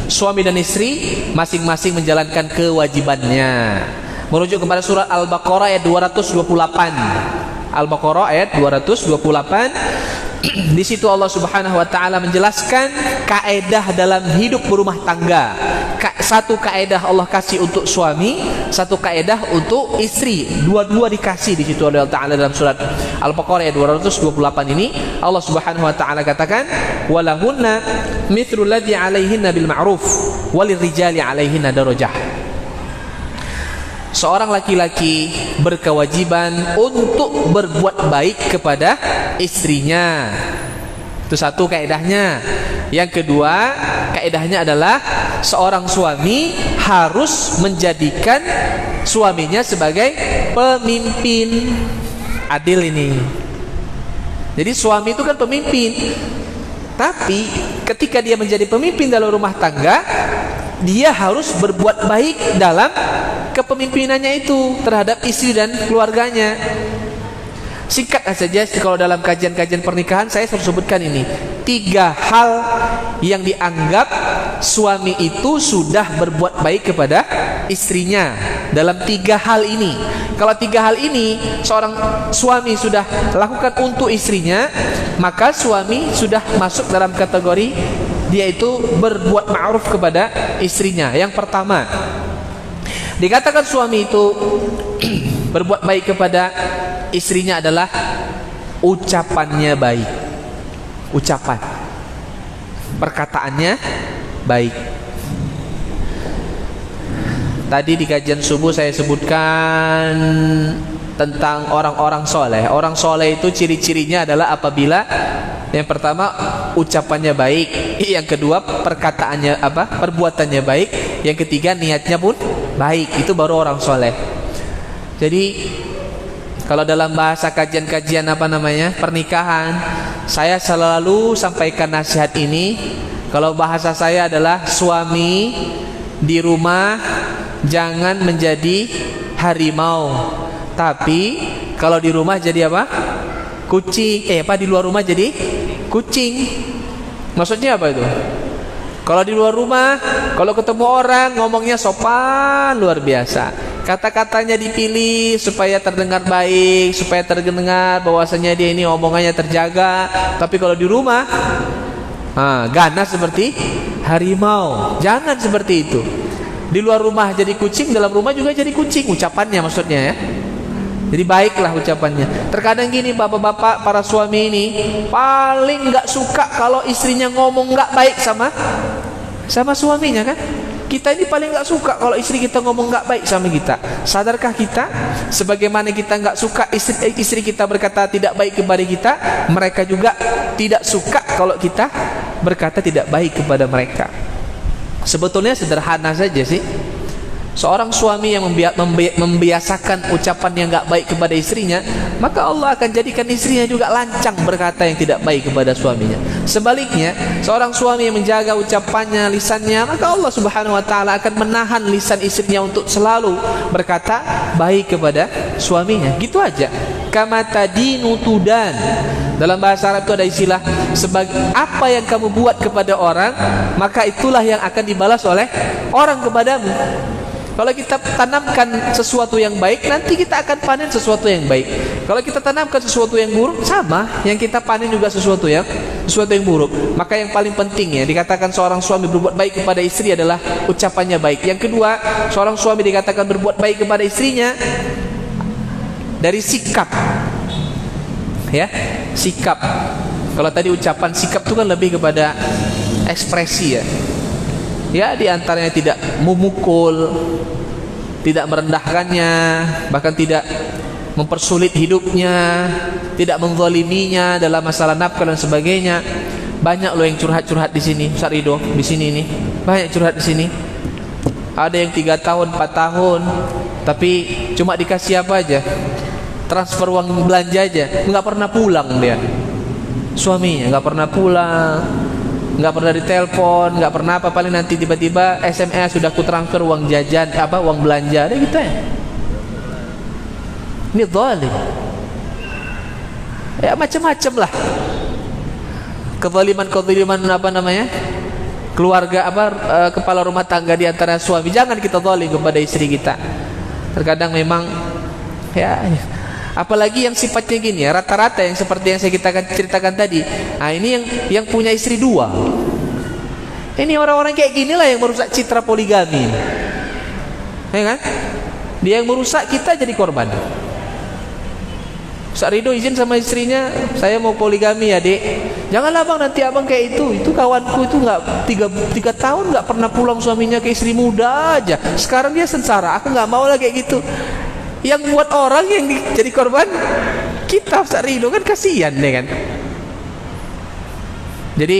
suami dan istri masing-masing menjalankan kewajibannya. Merujuk kepada surat Al-Baqarah ayat 228. Al-Baqarah ayat 228. Di situ Allah Subhanahu wa taala menjelaskan kaedah dalam hidup berumah tangga. Satu kaedah Allah kasih untuk suami, satu kaedah untuk istri. Dua-dua dikasih di situ oleh Allah Taala dalam surat Al-Baqarah ayat 228 ini. Allah Subhanahu wa taala katakan, "Walahunna mithlu alladhi 'alaihinna bil ma'ruf walirrijali 'alaihinna darajah." Seorang laki-laki berkewajiban untuk berbuat baik kepada istrinya. Itu satu kaedahnya. Yang kedua, kaedahnya adalah seorang suami harus menjadikan suaminya sebagai pemimpin. Adil ini. Jadi suami itu kan pemimpin. Tapi ketika dia menjadi pemimpin dalam rumah tangga, dia harus berbuat baik dalam kepemimpinannya itu terhadap istri dan keluarganya. Singkat saja, kalau dalam kajian-kajian pernikahan saya selalu sebutkan ini 3 hal yang dianggap suami itu sudah berbuat baik kepada istrinya. Dalam 3 hal ini, kalau 3 hal ini seorang suami sudah lakukan untuk istrinya, maka suami sudah masuk dalam kategori dia itu berbuat ma'ruf kepada istrinya. Yang pertama, dikatakan suami itu berbuat baik kepada istrinya adalah ucapannya baik. Ucapan, perkataannya baik. Tadi di kajian subuh saya sebutkan tentang orang-orang soleh. Orang soleh itu ciri-cirinya adalah apabila yang pertama ucapannya baik, yang kedua perkataannya perbuatannya baik, yang ketiga niatnya pun baik. Itu baru orang soleh. Jadi kalau dalam bahasa kajian-kajian pernikahan, saya selalu sampaikan nasihat ini. Kalau bahasa saya adalah suami di rumah jangan menjadi harimau, tapi kalau di rumah jadi apa? Kucing. Di luar rumah jadi kucing. Maksudnya apa itu? Kalau di luar rumah, kalau ketemu orang ngomongnya sopan luar biasa. Kata-katanya dipilih supaya terdengar baik, supaya terdengar bahwasanya dia ini omongannya terjaga. Tapi kalau di rumah, ganas seperti harimau. Jangan seperti itu. Di luar rumah jadi kucing, dalam rumah juga jadi kucing. Ucapannya maksudnya ya. Jadi baiklah ucapannya. Terkadang gini bapak-bapak, para suami ini paling gak suka kalau istrinya ngomong gak baik sama suaminya kan. Kita ini paling nggak suka kalau istri kita ngomong nggak baik sama kita. Sadarkah kita? Sebagaimana kita nggak suka istri kita berkata tidak baik kepada kita, mereka juga tidak suka kalau kita berkata tidak baik kepada mereka. Sebetulnya sederhana saja sih. Seorang suami yang membiasakan ucapan yang enggak baik kepada istrinya, maka Allah akan jadikan istrinya juga lancang berkata yang tidak baik kepada suaminya. Sebaliknya, seorang suami yang menjaga ucapannya, lisannya, maka Allah Subhanahu wa taala akan menahan lisan istrinya untuk selalu berkata baik kepada suaminya. Gitu aja. Kama tadinu tudan. Dalam bahasa Arab itu ada istilah sebagai apa yang kamu buat kepada orang, maka itulah yang akan dibalas oleh orang kepadamu. Kalau kita tanamkan sesuatu yang baik, nanti kita akan panen sesuatu yang baik. Kalau kita tanamkan sesuatu yang buruk, sama, yang kita panen juga sesuatu yang buruk. Maka yang paling penting ya, dikatakan seorang suami berbuat baik kepada istri adalah ucapannya baik. Yang kedua, seorang suami dikatakan berbuat baik kepada istrinya dari sikap. Ya, sikap. Kalau tadi ucapan, sikap itu kan lebih kepada ekspresi ya. Ya, diantaranya tidak memukul, tidak merendahkannya, bahkan tidak mempersulit hidupnya, tidak menzaliminya dalam masalah nafkah dan sebagainya. Banyak loh yang curhat-curhat di sini, Ustaz Ridho, di sini nih. Banyak curhat di sini. Ada yang 3 tahun, 4 tahun, tapi cuma dikasih apa aja? Transfer uang belanja aja, nggak pernah pulang dia. Suaminya nggak pernah pulang, nggak pernah ditelepon, nggak pernah apa, paling nanti tiba-tiba SMS sudah ku transfer uang jajan, uang belanja, ada gitu ya. Ini zalim. Ya macam-macam lah. Kezaliman keluarga kepala rumah tangga di antara suami. Jangan kita zalim kepada istri kita. Terkadang memang ya, apalagi yang sifatnya gini ya, rata-rata yang seperti yang saya ceritakan tadi. Nah, ini yang punya istri 2. Ini orang-orang kayak gini lah yang merusak citra poligami. Ya kan? Dia yang merusak, kita jadi korban. Ustaz Ridho izin sama istrinya, saya mau poligami ya dek. Janganlah bang, nanti abang kayak itu kawanku itu nggak 3 tahun nggak pernah pulang suaminya ke istri muda aja. Sekarang dia sengsara, aku nggak mau lah kayak gitu. Yang buat orang yang jadi korban kita, Ustaz Ridho, kan kasihan deh kan. Jadi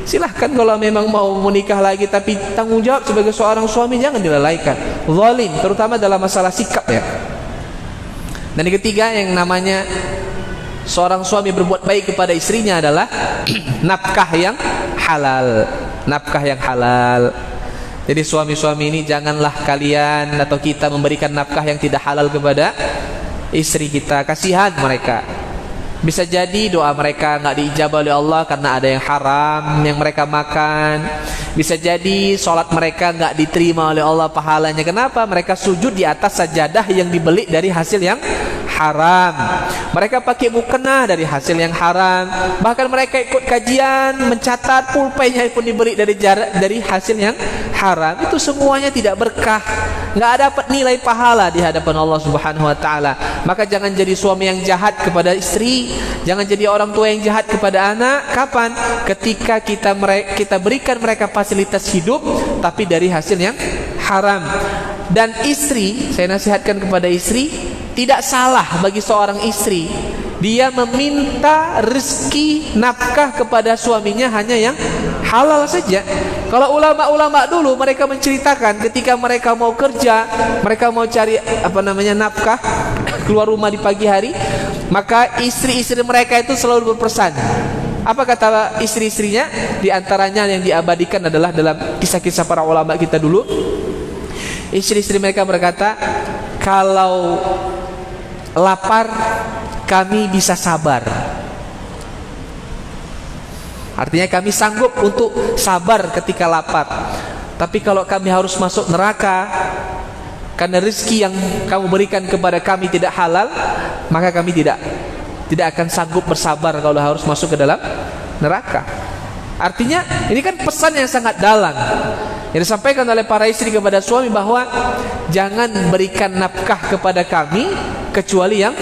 silahkan kalau memang mau menikah lagi, tapi tanggung jawab sebagai seorang suami jangan dilalaikan. Zalim, terutama dalam masalah sikap ya. Dan yang ketiga yang namanya seorang suami berbuat baik kepada istrinya adalah nafkah yang halal. Nafkah yang halal. Jadi suami-suami ini janganlah kalian atau kita memberikan nafkah yang tidak halal kepada istri kita. Kasihan mereka. Bisa jadi doa mereka nggak diijabah oleh Allah karena ada yang haram yang mereka makan. Bisa jadi sholat mereka nggak diterima oleh Allah pahalanya. Kenapa? Mereka sujud di atas sajadah yang dibeli dari hasil yang haram. Mereka pakai mukena dari hasil yang haram. Bahkan mereka ikut kajian, mencatat pulpennya pun dibeli dari hasil yang haram. Itu semuanya tidak berkah, nggak dapat nilai pahala di hadapan Allah Subhanahu wa taala. Maka jangan jadi suami yang jahat kepada istri, jangan jadi orang tua yang jahat kepada anak. Kapan? Ketika kita berikan mereka fasilitas hidup tapi dari hasil yang haram. Dan istri, saya nasihatkan kepada istri, tidak salah bagi seorang istri dia meminta rezeki nafkah kepada suaminya hanya yang halal saja. Kalau ulama-ulama dulu mereka menceritakan ketika mereka mau kerja, mereka mau cari nafkah, keluar rumah di pagi hari, maka istri-istri mereka itu selalu berpesan. Apa kata istri-istrinya? Di antaranya yang diabadikan adalah dalam kisah-kisah para ulama kita dulu. Istri-istri mereka berkata, kalau lapar kami bisa sabar. Artinya kami sanggup untuk sabar ketika lapar. Tapi kalau kami harus masuk neraka karena rezeki yang kamu berikan kepada kami tidak halal, maka kami tidak akan sanggup bersabar kalau harus masuk ke dalam neraka. Artinya ini kan pesan yang sangat dalam yang disampaikan oleh para istri kepada suami, bahwa jangan berikan nafkah kepada kami kecuali yang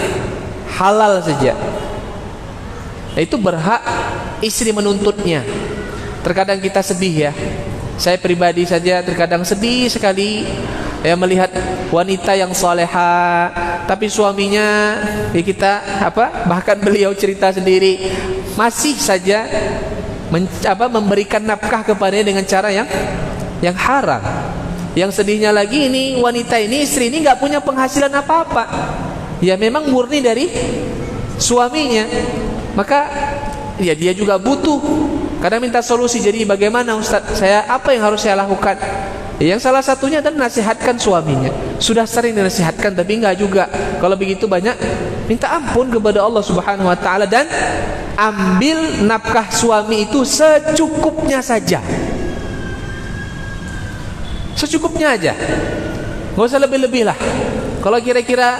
halal saja. Itu berhak istri menuntutnya. Terkadang kita sedih ya, Saya pribadi saja terkadang sedih sekali ya melihat wanita yang soleha, tapi suaminya ya kita bahkan beliau cerita sendiri masih saja memberikan nafkah kepadanya dengan cara yang haram. Yang sedihnya lagi ini wanita ini, istri ini nggak punya penghasilan apa-apa. Ya memang murni dari suaminya. Maka ya dia juga butuh. Kadang minta solusi. Jadi bagaimana Ustaz? Apa yang harus saya lakukan? Yang salah satunya adalah nasihatkan suaminya. Sudah sering dinasihatkan tapi enggak juga. Kalau begitu banyak minta ampun kepada Allah Subhanahu wa taala dan ambil nafkah suami itu secukupnya saja. Secukupnya aja. Enggak usah lebih-lebih lah. Kalau kira-kira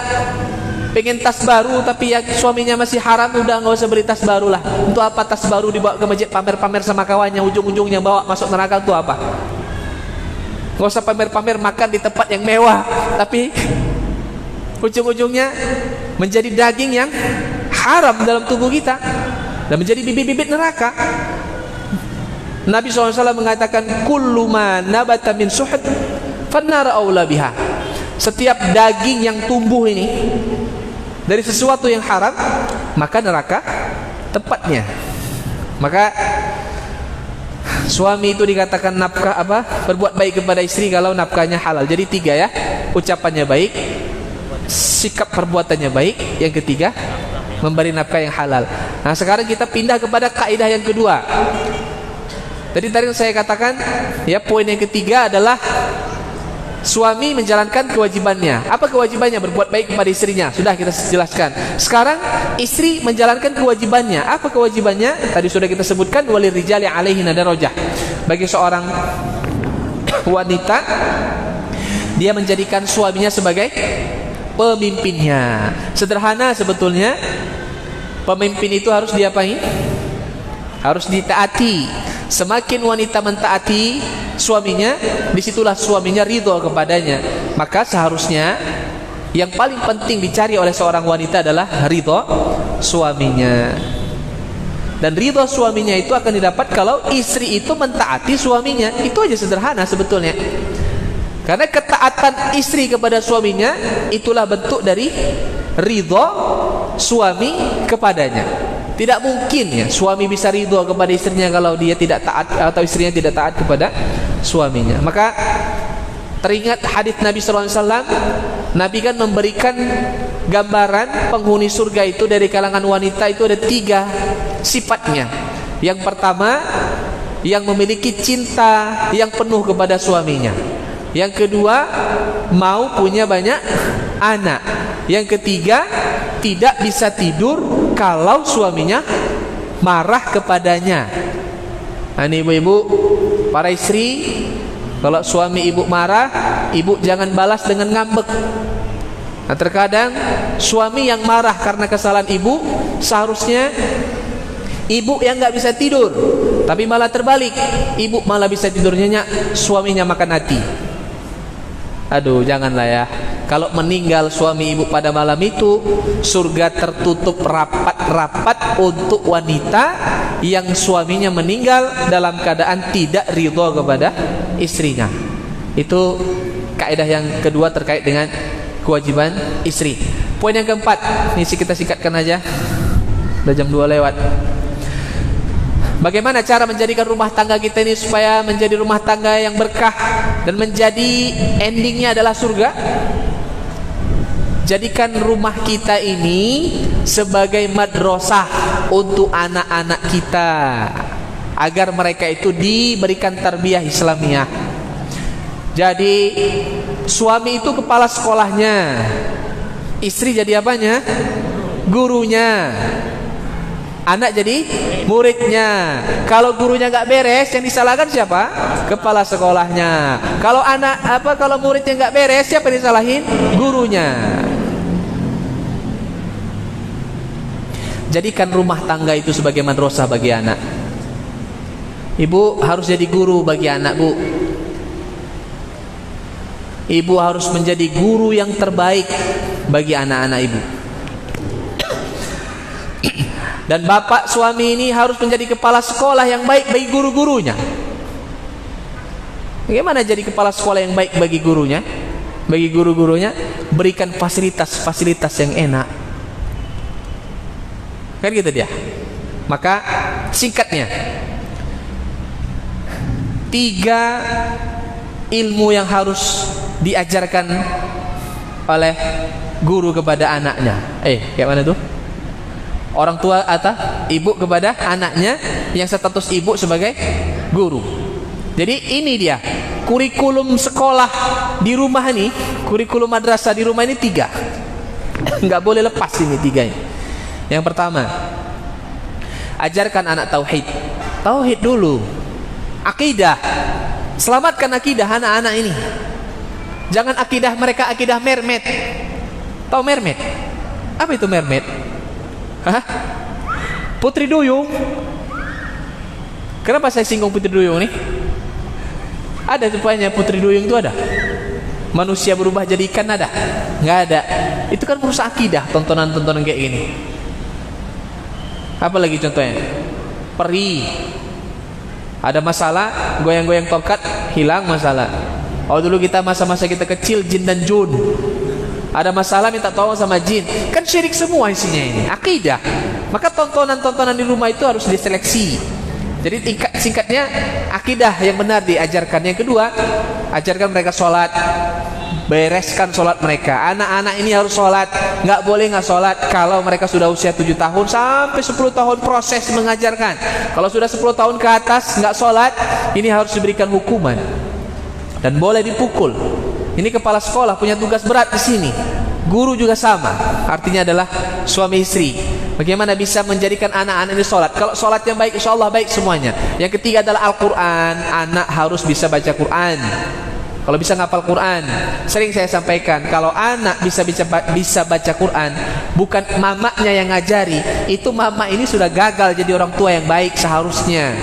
pengen tas baru tapi ya suaminya masih haram, udah nggak usah beli tas baru lah. Untuk apa tas baru dibawa ke masjid pamer-pamer sama kawannya, ujung-ujungnya bawa masuk neraka untuk apa? Nggak usah pamer-pamer makan di tempat yang mewah tapi ujung-ujungnya menjadi daging yang haram dalam tubuh kita dan menjadi bibit-bibit neraka. Nabi SAW mengatakan kullu ma nabata min suhud fannara aula biha. Setiap daging yang tumbuh ini dari sesuatu yang haram, maka neraka tempatnya. Maka suami itu dikatakan nafkah berbuat baik kepada istri kalau nafkahnya halal. Jadi 3 ya, ucapannya baik, sikap perbuatannya baik, yang ketiga memberi nafkah yang halal. Nah sekarang kita pindah kepada kaidah yang kedua. Jadi tadi saya katakan ya, poin yang ketiga adalah suami menjalankan kewajibannya. Apa kewajibannya? Berbuat baik kepada istrinya. Sudah kita jelaskan. Sekarang istri menjalankan kewajibannya. Apa kewajibannya? Tadi sudah kita sebutkan walirijali alaihinna darajah. Bagi seorang wanita, dia menjadikan suaminya sebagai pemimpinnya. Sederhana sebetulnya. Pemimpin itu harus diapain? Harus ditaati. Semakin wanita mentaati suaminya, disitulah suaminya ridho kepadanya. Maka seharusnya yang paling penting dicari oleh seorang wanita adalah ridho suaminya. Dan ridho suaminya itu akan didapat kalau istri itu mentaati suaminya. Itu aja sederhana sebetulnya. Karena ketaatan istri kepada suaminya itulah bentuk dari ridho suami kepadanya. Tidak mungkin ya suami bisa ridho kepada istrinya kalau dia tidak taat atau istrinya tidak taat kepada suaminya. Maka teringat hadis Nabi SAW. Nabi kan memberikan gambaran penghuni surga itu dari kalangan wanita itu ada 3 sifatnya. Yang pertama, yang memiliki cinta yang penuh kepada suaminya. Yang kedua, mau punya banyak anak. Yang ketiga, tidak bisa tidur kalau suaminya marah kepadanya. Nah, ini ibu-ibu, para istri, kalau suami ibu marah, ibu jangan balas dengan ngambek. Nah, terkadang suami yang marah karena kesalahan ibu, seharusnya ibu yang nggak bisa tidur, tapi malah terbalik, ibu malah bisa tidur nyenyak, suaminya makan hati. Aduh, janganlah ya. Kalau meninggal suami ibu pada malam itu, surga tertutup rapat-rapat untuk wanita yang suaminya meninggal dalam keadaan tidak ridho kepada istrinya. Itu kaidah yang kedua terkait dengan kewajiban istri. Poin yang keempat, ini kita singkatkan aja, udah jam 2 lewat. Bagaimana cara menjadikan rumah tangga kita ini supaya menjadi rumah tangga yang berkah dan menjadi endingnya adalah surga? Jadikan rumah kita ini sebagai madrasah untuk anak-anak kita, agar mereka itu diberikan tarbiyah Islamiyah. Jadi suami itu kepala sekolahnya, istri jadi apanya? Gurunya. Anak jadi muridnya. Kalau gurunya nggak beres, yang disalahkan siapa? Kepala sekolahnya. Kalau kalau muridnya nggak beres, siapa yang disalahin? Gurunya. Jadikan rumah tangga itu sebagai madrasah bagi anak. Ibu harus jadi guru bagi anak, Bu. Ibu harus menjadi guru yang terbaik bagi anak-anak ibu. Dan bapak suami ini harus menjadi kepala sekolah yang baik bagi guru-gurunya. Bagaimana jadi kepala sekolah yang baik bagi gurunya? Bagi guru-gurunya, berikan fasilitas-fasilitas yang enak. Kan gitu dia. Maka singkatnya, 3 ilmu yang harus diajarkan oleh guru kepada anaknya. Kayak mana tuh? Orang tua atau ibu kepada anaknya yang status ibu sebagai guru. Jadi ini dia kurikulum sekolah di rumah ini, kurikulum madrasah di rumah ini 3. Nggak boleh lepas ini 3 ini. Yang pertama, ajarkan anak tauhid. Tauhid dulu. Akidah. Selamatkan akidah anak-anak ini. Jangan akidah mereka akidah mermaid. Tahu mermaid? Apa itu mermaid? Hah? Putri duyung. Kenapa saya singgung putri duyung nih? Ada rupanya putri duyung itu ada. Manusia berubah jadi ikan ada? Nggak ada. Itu kan merusak akidah, tontonan-tontonan kayak gini. Apa lagi contohnya? Peri. Ada masalah, goyang-goyang tongkat, hilang masalah. Oh dulu kita masa-masa kita kecil jin dan jun. Ada masalah minta tolong sama jin. Kan syirik semua isinya ini. Akidah. Maka tontonan-tontonan di rumah itu harus diseleksi. Jadi singkatnya akidah yang benar diajarkan. Yang kedua, ajarkan mereka sholat. Bereskan sholat mereka. Anak-anak ini harus sholat. Nggak boleh nggak sholat kalau mereka sudah usia 7 tahun sampai 10 tahun proses mengajarkan. Kalau sudah 10 tahun ke atas nggak sholat, ini harus diberikan hukuman dan boleh dipukul. Ini kepala sekolah punya tugas berat di sini. Guru juga sama. Artinya adalah suami istri. Bagaimana bisa menjadikan anak-anak ini sholat? Kalau sholat yang baik, insya Allah baik semuanya. Yang ketiga adalah Al-Quran. Anak harus bisa baca Quran. Kalau bisa ngapal Quran. Sering saya sampaikan, kalau anak bisa baca Quran, bukan mamanya yang ngajari, itu mama ini sudah gagal jadi orang tua yang baik seharusnya.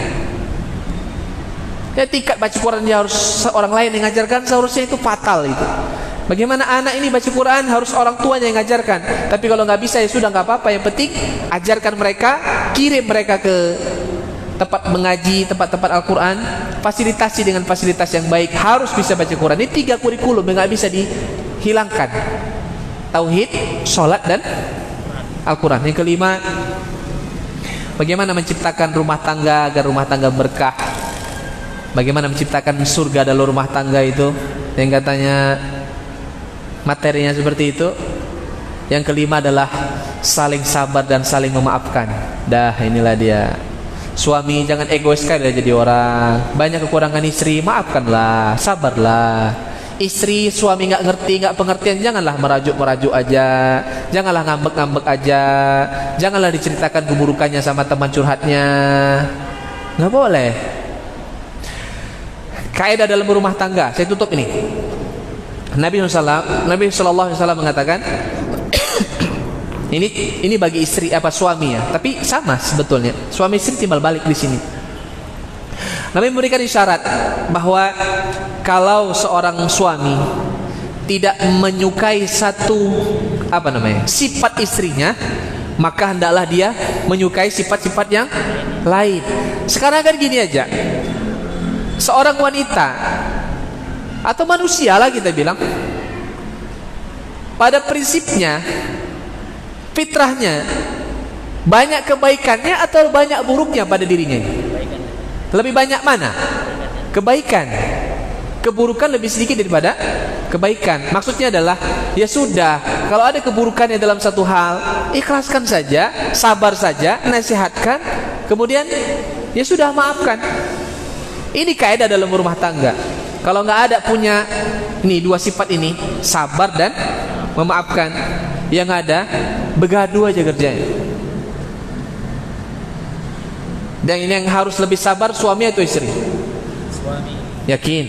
Ya, tingkat baca Quran dia harus orang lain yang ngajarkan, seharusnya itu fatal itu. Bagaimana anak ini baca Quran harus orang tuanya yang ngajarkan. Tapi kalau nggak bisa ya sudah nggak apa-apa. Yang penting ajarkan mereka, kirim mereka ke tempat mengaji, tempat-tempat Al-Quran, fasilitasi dengan fasilitas yang baik, harus bisa baca Quran. Ini 3 kurikulum yang nggak bisa dihilangkan: tauhid, sholat, dan Al-Quran. Yang kelima, bagaimana menciptakan rumah tangga agar rumah tangga berkah. Bagaimana menciptakan surga dalam rumah tangga itu, yang katanya materinya seperti itu. Yang kelima adalah saling sabar dan saling memaafkan. Dah, inilah dia. Suami jangan egois sekali jadi orang. Banyak kekurangan istri, maafkanlah, sabarlah. Istri suami nggak ngerti, nggak pengertian, janganlah merajuk aja, janganlah ngambek aja, janganlah diceritakan keburukannya sama teman curhatnya. Nggak boleh. Kaidah dalam rumah tangga, saya tutup ini. Nabi SAW mengatakan, ini bagi istri suami ya, tapi sama sebetulnya. Suami istri timbal balik di sini. Nabi memberikan isyarat bahwa kalau seorang suami tidak menyukai satu sifat istrinya, maka hendaklah dia menyukai sifat-sifat yang lain. Sekarang kan gini aja, seorang wanita atau manusia lah kita bilang, pada prinsipnya, fitrahnya, banyak kebaikannya atau banyak buruknya pada dirinya? Lebih banyak mana? Kebaikan. Keburukan lebih sedikit daripada kebaikan. Maksudnya adalah, ya sudah, kalau ada keburukannya dalam satu hal, ikhlaskan saja, sabar saja, nasihatkan, kemudian ya sudah, maafkan. Ini kaidah dalam rumah tangga. Kalau nggak ada punya ini 2 sifat ini, sabar dan memaafkan, yang ada begaduh aja kerjanya. Dan ini yang harus lebih sabar, suami atau istri? Suami. Yakin?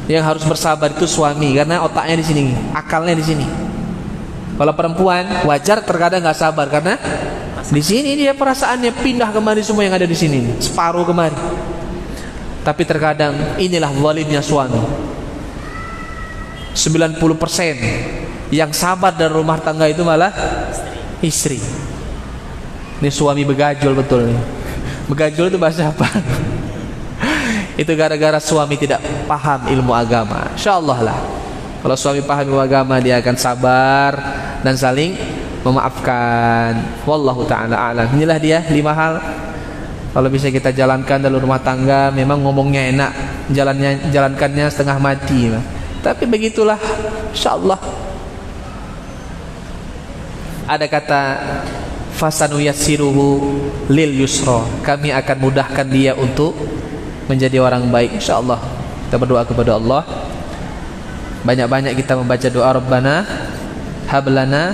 Yang harus bersabar itu suami, karena otaknya di sini, akalnya di sini. Kalau perempuan wajar terkadang nggak sabar, karena di sini dia perasaannya pindah kemari, semua yang ada di sini, separuh kemari. Tapi terkadang inilah zalimnya suami. 90% yang sabar dan rumah tangga itu malah istri. Ini suami begajul betul nih. Begajul itu bahasa apa? Itu gara-gara suami tidak paham ilmu agama. Insyaallah lah, kalau suami paham ilmu agama, dia akan sabar dan saling memaafkan. Wallahu ta'ala a'lam. Inilah dia 5 hal kalau bisa kita jalankan dalam rumah tangga. Memang ngomongnya enak, jalankannya setengah mati, tapi begitulah insyaallah. Ada kata fasanuyassiruhu lil yusra, kami akan mudahkan dia untuk menjadi orang baik insyaallah. Kita berdoa kepada Allah, banyak-banyak kita membaca doa Rabbana hablana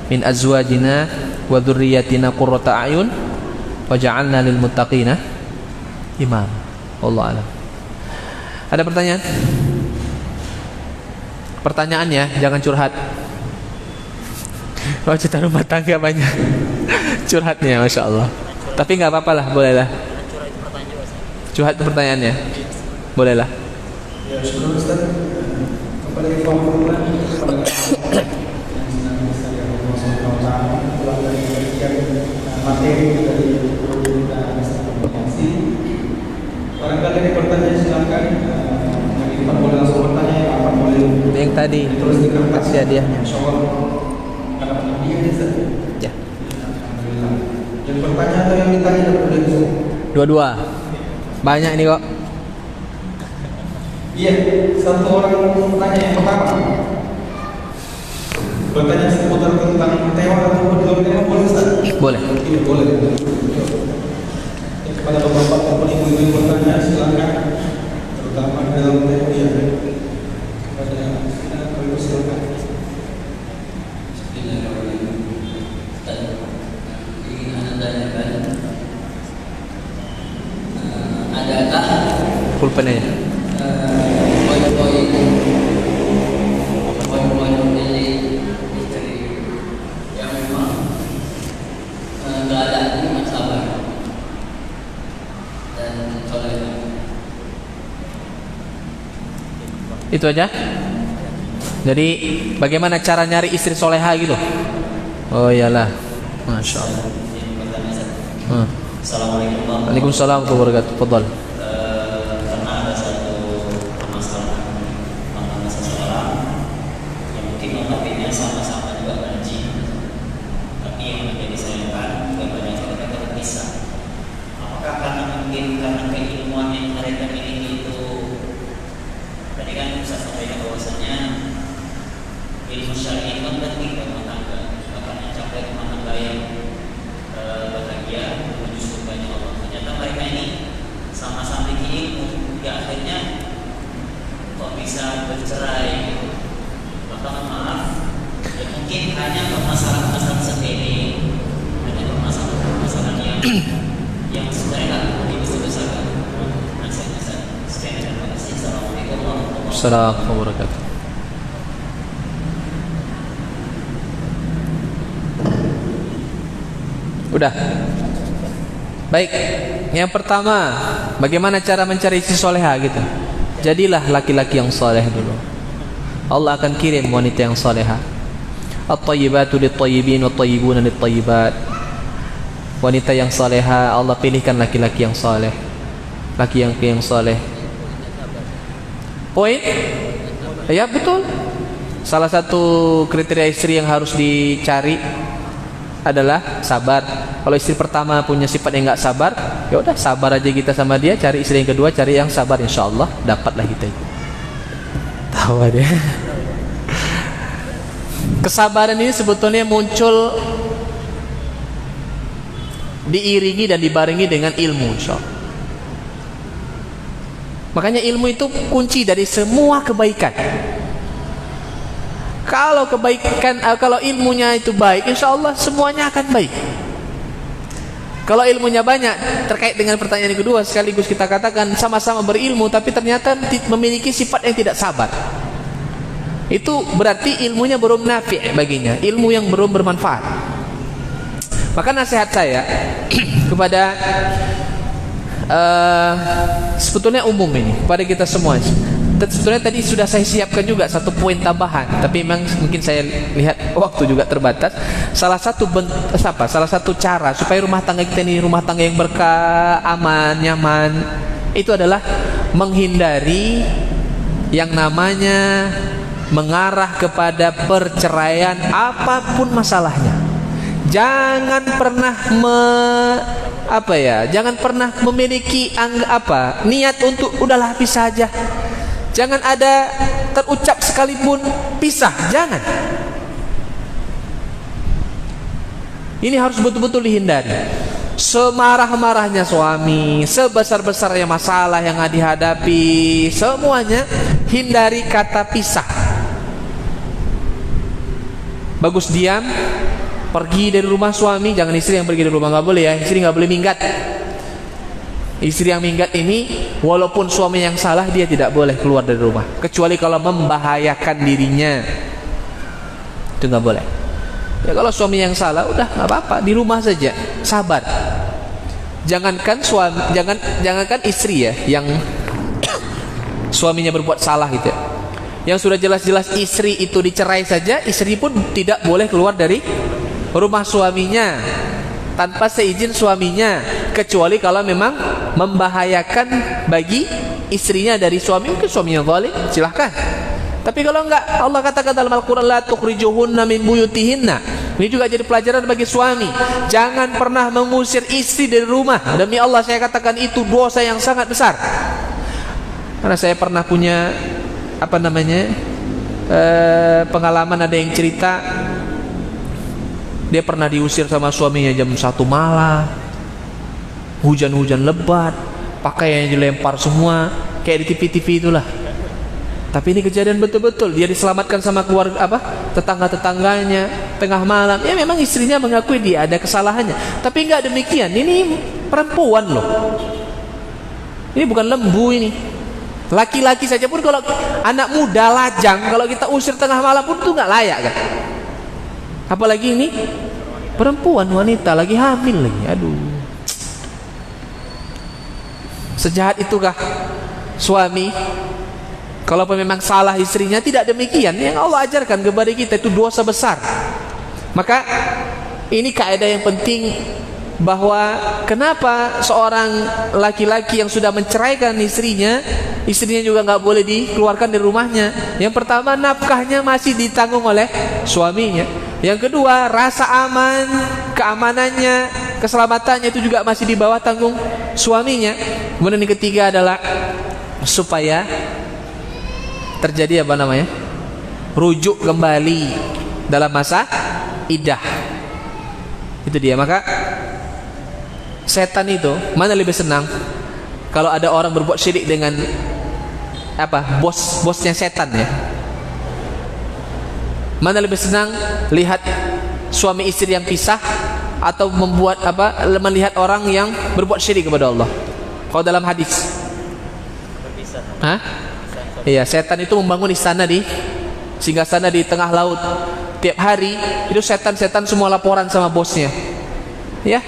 min azwajina wa dzurriyyatina qurrata a'yun waj'alna lil muttaqina imam. Wallahu a'lam. Ada pertanyaan? Pertanyaannya jangan curhat. Oh, cerita rumah tangga banyak curhatnya, masya Allah. Tapi nggak apa-apa lah, bolehlah. Curhat itu pertanyaannya, bolehlah. Ya, syukur Ustaz. Kepada informasi materi dari barangkali ada pertanyaan silakan. Kita boleh langsung bertanya, apa boleh yang tadi terus di kertas hadiahnya. Insyaallah ada hadiahnya Ustaz. Ya. Alhamdulillah. Yang pertanyaan atau yang ditanya dari Ustaz? Dua-dua. Banyak ini kok. Iya, satu orang tanya yang pertama. Bertanya seputar tentang tema atau betul tema boleh Ustaz? Boleh. Iya, boleh. Kepada bapak-bapak maupun ibu-ibu bertanya silakan, terutama dalam tema ini. Kepada ibu silakan. Bismillahirrahmanirrahim. Ingin anda tanyakan, adakah Pulpennya. poin-poin dari istri yang memang keadaannya memang sabar dan soleh? Itu aja. Jadi bagaimana cara nyari istri soleha gitu? Oh iyalah, masya Allah. Assalamualaikum warahmatullahi Waalaikumsalam warahmatullahi wabarakatuh. Fadhal. Karena ada satu permasalahan mengenai seseorang yang mungkin notabene sama-sama juga ngaji, tapi yang menjadi sayangkan juga banyak cerita terpisah. Apakah karena mungkin karena keilmuan yang mereka miliki itu, tadi kan bisa sampaikan bahwasanya ilmu syar'i kan penting dalam rumah tangga, bahkan mencapai rumah tangga yang bahagia menuju surganya Allah. Ternyata mereka ini sama-sama memiliki ilmu, hingga akhirnya kok bisa bercerai gitu. Maka maaf, ya mungkin hanya permasalahan-permasalahan sepele, hanya permasalahan-permasalahan yang sebenarnya nggak dibesar-besarkan. Nasihatnya sekian, terima kasih. Assalamualaikum warahmatullahi wabarakatuh. Udah. Baik. Yang pertama, bagaimana cara mencari istri soleha gitu? Jadilah laki-laki yang soleh dulu. Allah akan kirim wanita yang soleha. At-tayyibatu lit-tayyibin wat-tayyibuna lit-tayyibat. Wanita yang soleha, Allah pilihkan laki-laki yang soleh. Laki yang soleh. Poin? Ya betul. Salah satu kriteria istri yang harus dicari adalah sabar. Kalau istri pertama punya sifat yang nggak sabar, ya udah sabar aja kita sama dia. Cari istri yang kedua, cari yang sabar, insya Allah dapatlah kita itu. Tahu dia. Kesabaran ini sebetulnya muncul diiringi dan dibarengi dengan ilmu, insya Allah. Makanya ilmu itu kunci dari semua kebaikan. Kalau kebaikan, kalau ilmunya itu baik, insya Allah semuanya akan baik. Kalau ilmunya banyak, terkait dengan pertanyaan yang kedua, sekaligus kita katakan sama-sama berilmu, tapi ternyata memiliki sifat yang tidak sabar. Itu berarti ilmunya belum nafi' baginya, ilmu yang belum bermanfaat. Maka nasihat saya kepada sebetulnya umum ini, kepada kita semua. Sebetulnya tadi sudah saya siapkan juga satu poin tambahan, tapi memang mungkin saya lihat waktu juga terbatas. Salah satu cara supaya rumah tangga kita ini rumah tangga yang berkah, aman, nyaman, itu adalah menghindari yang namanya mengarah kepada perceraian apapun masalahnya. Jangan pernah jangan pernah memiliki niat untuk udahlah pisah saja. Jangan ada terucap sekalipun pisah, jangan. Ini harus betul-betul dihindari. Semarah-marahnya suami, sebesar-besarnya masalah yang dihadapi, semuanya hindari kata pisah. Bagus diam, pergi dari rumah suami. Jangan istri yang pergi dari rumah, nggak boleh ya. Istri nggak boleh minggat. Istri yang minggat ini, walaupun suami yang salah, dia tidak boleh keluar dari rumah, kecuali kalau membahayakan dirinya. Itu nggak boleh. Ya kalau suami yang salah, udah nggak apa-apa, di rumah saja, sabar. Jangankan istri ya, yang suaminya berbuat salah gitu ya. Yang sudah jelas-jelas istri itu dicerai saja, istri pun tidak boleh keluar dari rumah suaminya tanpa seizin suaminya, kecuali kalau memang membahayakan bagi istrinya dari suami. Mungkin suaminya zalim, silahkan. Tapi kalau enggak, Allah katakan dalam Al-Quran, la tukhrijuhunna min buyutihinna. Ini juga jadi pelajaran bagi suami. Jangan pernah mengusir istri dari rumah. Demi Allah saya katakan itu dosa yang sangat besar. Karena saya pernah punya pengalaman, ada yang cerita dia pernah diusir sama suaminya jam 1 malam, hujan-hujan lebat, pakaiannya dilempar semua kayak di TV-TV itulah. Tapi ini kejadian betul-betul. Dia diselamatkan sama keluarga tetangga-tetangganya tengah malam. Ya memang istrinya mengakui dia ada kesalahannya, tapi enggak demikian. Ini perempuan loh. Ini bukan lembu ini. Laki-laki saja pun, kalau anak muda lajang, kalau kita usir tengah malam pun itu enggak layak kan. Apalagi ini perempuan, wanita lagi hamil lagi. Aduh. Sejahat itukah suami? Kalau memang salah istrinya, tidak demikian. Yang Allah ajarkan kepada kita itu dosa besar. Maka ini kaidah yang penting, bahwa kenapa seorang laki-laki yang sudah menceraikan istrinya juga nggak boleh dikeluarkan dari rumahnya. Yang pertama, nafkahnya masih ditanggung oleh suaminya. Yang kedua, rasa aman, keamanannya, keselamatannya itu juga masih di bawah tanggung suaminya. Kemudian yang ketiga adalah supaya terjadi rujuk kembali dalam masa iddah. Itu dia. Maka setan itu mana lebih senang kalau ada orang berbuat syirik dengan bosnya setan ya. Mana lebih senang lihat suami istri yang pisah, atau melihat orang yang berbuat syirik kepada Allah? Kalau dalam hadis iya, setan itu membangun istana singgasana di tengah laut. Tiap hari itu setan-setan semua laporan sama bosnya, ya,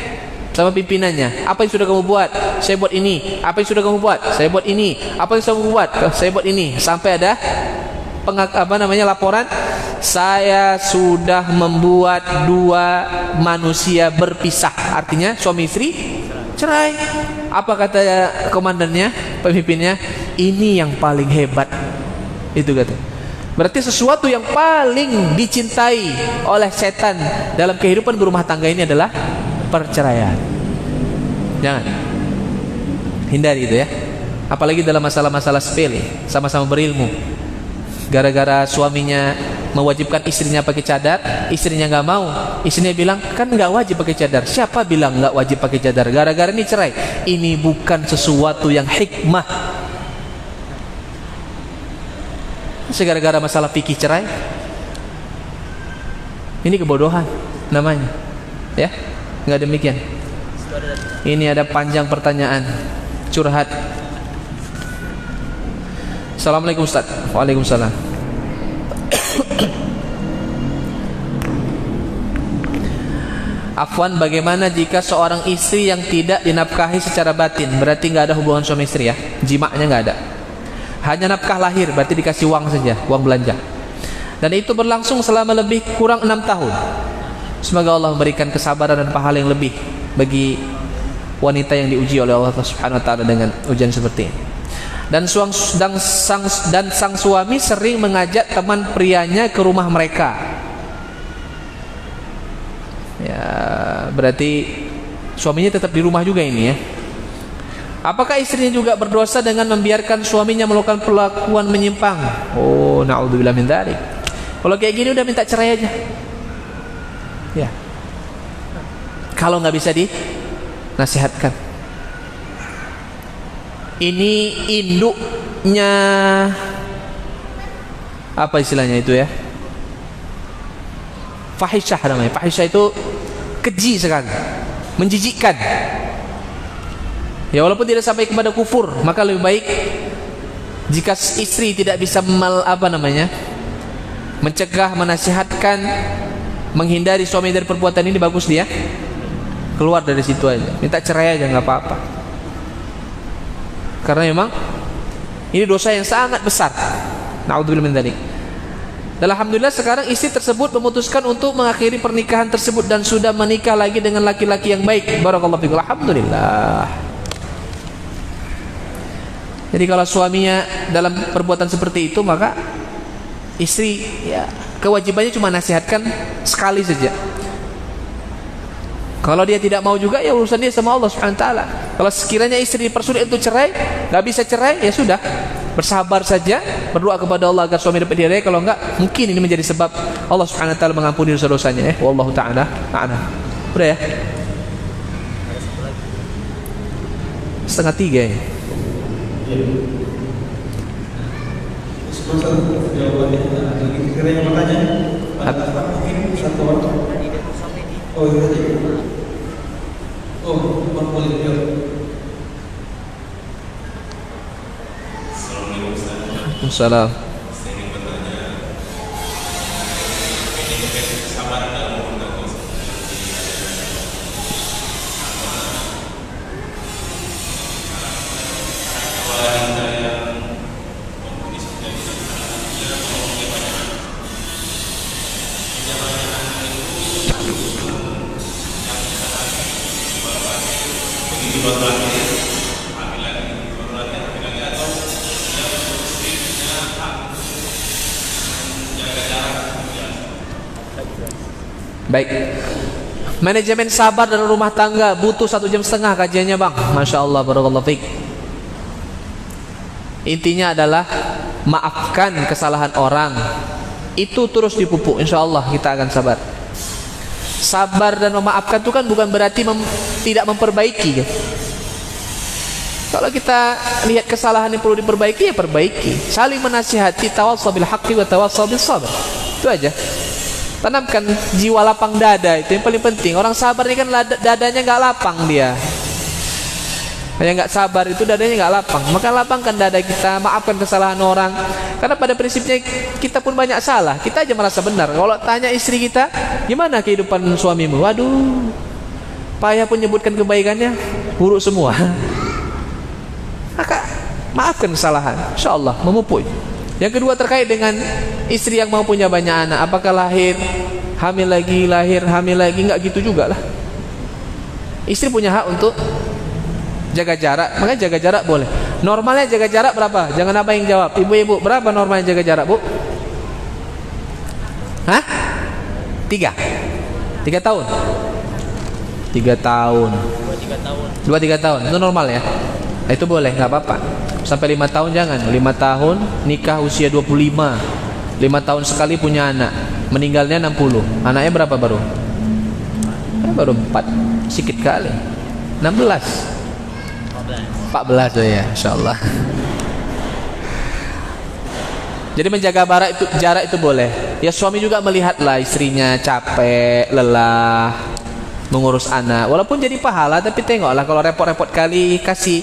sama pimpinannya. Apa yang sudah kamu buat? Saya buat ini. Apa yang sudah kamu buat? Saya buat ini. Apa yang sudah kamu buat? Saya buat ini. Sampai ada laporan, saya sudah membuat 2 manusia berpisah. Artinya suami istri cerai. Apa kata komandannya, pemimpinnya? Ini yang paling hebat. Itu kata. Berarti sesuatu yang paling dicintai oleh setan dalam kehidupan berumah tangga ini adalah perceraian. Jangan. Hindari itu ya. Apalagi dalam masalah-masalah sepele, sama-sama berilmu. Gara-gara suaminya mewajibkan istrinya pakai cadar, istrinya nggak mau. Istrinya bilang, kan nggak wajib pakai cadar. Siapa bilang nggak wajib pakai cadar? Gara-gara ini cerai. Ini bukan sesuatu yang hikmah. Segara-gara masalah fikih cerai, ini kebodohan namanya, ya, nggak demikian. Ini ada panjang pertanyaan curhat. Assalamualaikum Ustaz. Waalaikumsalam. Afwan, bagaimana jika seorang istri yang tidak dinafkahi secara batin? Berarti nggak ada hubungan suami istri ya, jimaknya nggak ada. Hanya nafkah lahir, berarti dikasih uang saja, uang belanja. Dan itu berlangsung selama lebih kurang 6 tahun. Semoga Allah memberikan kesabaran dan pahala yang lebih bagi wanita yang diuji oleh Allah Subhanahu wa taala dengan ujian seperti ini. dan sang suami sering mengajak teman prianya ke rumah mereka. Ya, berarti suaminya tetap di rumah juga ini ya. Apakah istrinya juga berdosa dengan membiarkan suaminya melakukan perlakuan menyimpang? Oh, na'udzubillah min dzalik. Kalau kayak gini udah minta cerai aja. Ya. Kalau nggak bisa dinasihatkan. Ini induknya apa istilahnya itu ya? Fahisyah namanya. Fahisyah itu keji sekali, menjijikkan. Ya, walaupun tidak sampai kepada kufur, maka lebih baik jika istri tidak bisa mencegah, menasihatkan, menghindari suami dari perbuatan ini, bagus dia keluar dari situ aja, minta cerai aja, nggak apa-apa. Karena memang ini dosa yang sangat besar. Na'udzubillah min dzalik. Dan alhamdulillah sekarang istri tersebut memutuskan untuk mengakhiri pernikahan tersebut dan sudah menikah lagi dengan laki-laki yang baik. Barakallahu fikum. Alhamdulillah. Jadi kalau suaminya dalam perbuatan seperti itu, maka istri ya kewajibannya cuma nasihatkan sekali saja. Kalau dia tidak mau juga, ya urusan dia sama Allah Subhanahu wa taala. Kalau sekiranya istri dipersulit untuk cerai, nggak bisa cerai, ya sudah, bersabar saja, berdoa kepada Allah agar suami dapat hidayah. Kalau enggak, mungkin ini menjadi sebab Allah Subhanahu wa taala mengampuni dosa-dosanya. Wallahu taala a'lam. Udah ya? 2:30 ya. Sponsor jawabannya lagi kira yang mau tanya. Mungkin satu waktu. Oh iya tadi. Oh, boleh ya. Assalamualaikum Ustaz. Waalaikumsalam. Saya ingin bertanya, ini sabar dalam menggunakan wanita yang kondisinya tidak mau banyak. Begitu laki hamil lagi, hamil lagi atau dia punya hak menjaga jarak. Baik. Manajemen sabar dalam rumah tangga butuh 1,5 jam kajiannya, Bang. Masya Allah, barakallahu fiik. Intinya adalah maafkan kesalahan orang. Itu terus dipupuk, insya Allah kita akan sabar. Sabar dan memaafkan itu kan bukan berarti tidak memperbaiki kan? Kalau kita lihat kesalahan yang perlu diperbaiki, ya perbaiki. Saling menasihati, tawassaw bil haqqi wa tawassaw bis sabr. Itu aja. Tanamkan jiwa lapang dada, itu yang paling penting. Orang sabar ini kan dadanya nggak lapang dia. Yang nggak sabar itu dadanya nggak lapang. Maka lapangkan dada kita, maafkan kesalahan orang. Karena pada prinsipnya kita pun banyak salah. Kita aja merasa benar. Kalau tanya istri kita, gimana kehidupan suamimu? Waduh, payah pun nyebutkan kebaikannya, buruk semua. Maka maafkan kesalahan, insya Allah memupuk. Yang kedua terkait dengan istri yang mau punya banyak anak, apakah lahir, hamil lagi, nggak gitu juga lah. Istri punya hak untuk jaga jarak, makanya jaga jarak boleh. Normalnya jaga jarak berapa? Jangan apa yang jawab. Ibu-ibu, berapa normalnya jaga jarak, Bu? Hah? 3 tahun? 3 tahun 2-3 tahun itu normal ya? Nah, itu boleh, nggak apa-apa. Sampai 5 tahun jangan. 5 tahun nikah usia 25, 5 tahun sekali punya anak, meninggalnya 60. Anaknya berapa baru? Baru 4, sedikit kali. 16 14 ya, insyaallah. Jadi menjaga jarak itu boleh. Ya suami juga melihatlah istrinya capek, lelah mengurus anak. Walaupun jadi pahala, tapi tengoklah kalau repot-repot kali kasih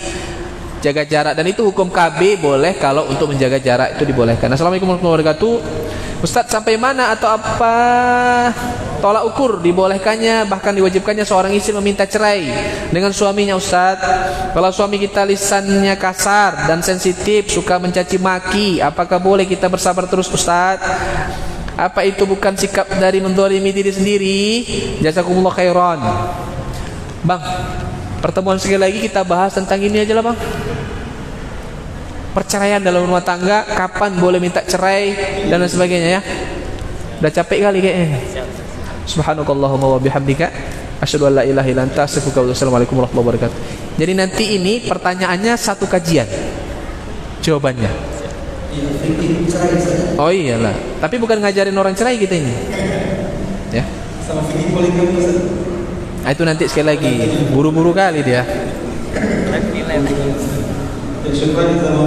jaga jarak. Dan itu hukum KB boleh kalau untuk menjaga jarak itu dibolehkan. Assalamualaikum warahmatullahi wabarakatuh. Ustadz, sampai mana atau apa tolak ukur dibolehkannya bahkan diwajibkannya seorang istri meminta cerai dengan suaminya, Ustadz? Kalau suami kita lisannya kasar dan sensitif, suka mencaci maki, apakah boleh kita bersabar terus, Ustadz? Apa itu bukan sikap dari mendolimi diri sendiri? Jazakumullah khairan. Bang, pertemuan sekali lagi kita bahas tentang ini aja lah, Bang. perceraian dalam rumah tangga, kapan boleh minta cerai dan lain sebagainya ya. Udah capek kali kayaknya. Subhanakallahumma wa bihamdika asyhadu an la ilaha illa anta astaghfiruka wa atubu ilaik. Assalamualaikum warahmatullahi wabarakatuh. Jadi nanti ini pertanyaannya satu kajian. Jawabannya. Oh iyalah. Tapi bukan ngajarin orang cerai kita ini. Ya. Sama fikih poligami Ustaz. Nah, itu nanti sekali lagi. Buru-buru kali dia. Ya, syukur sama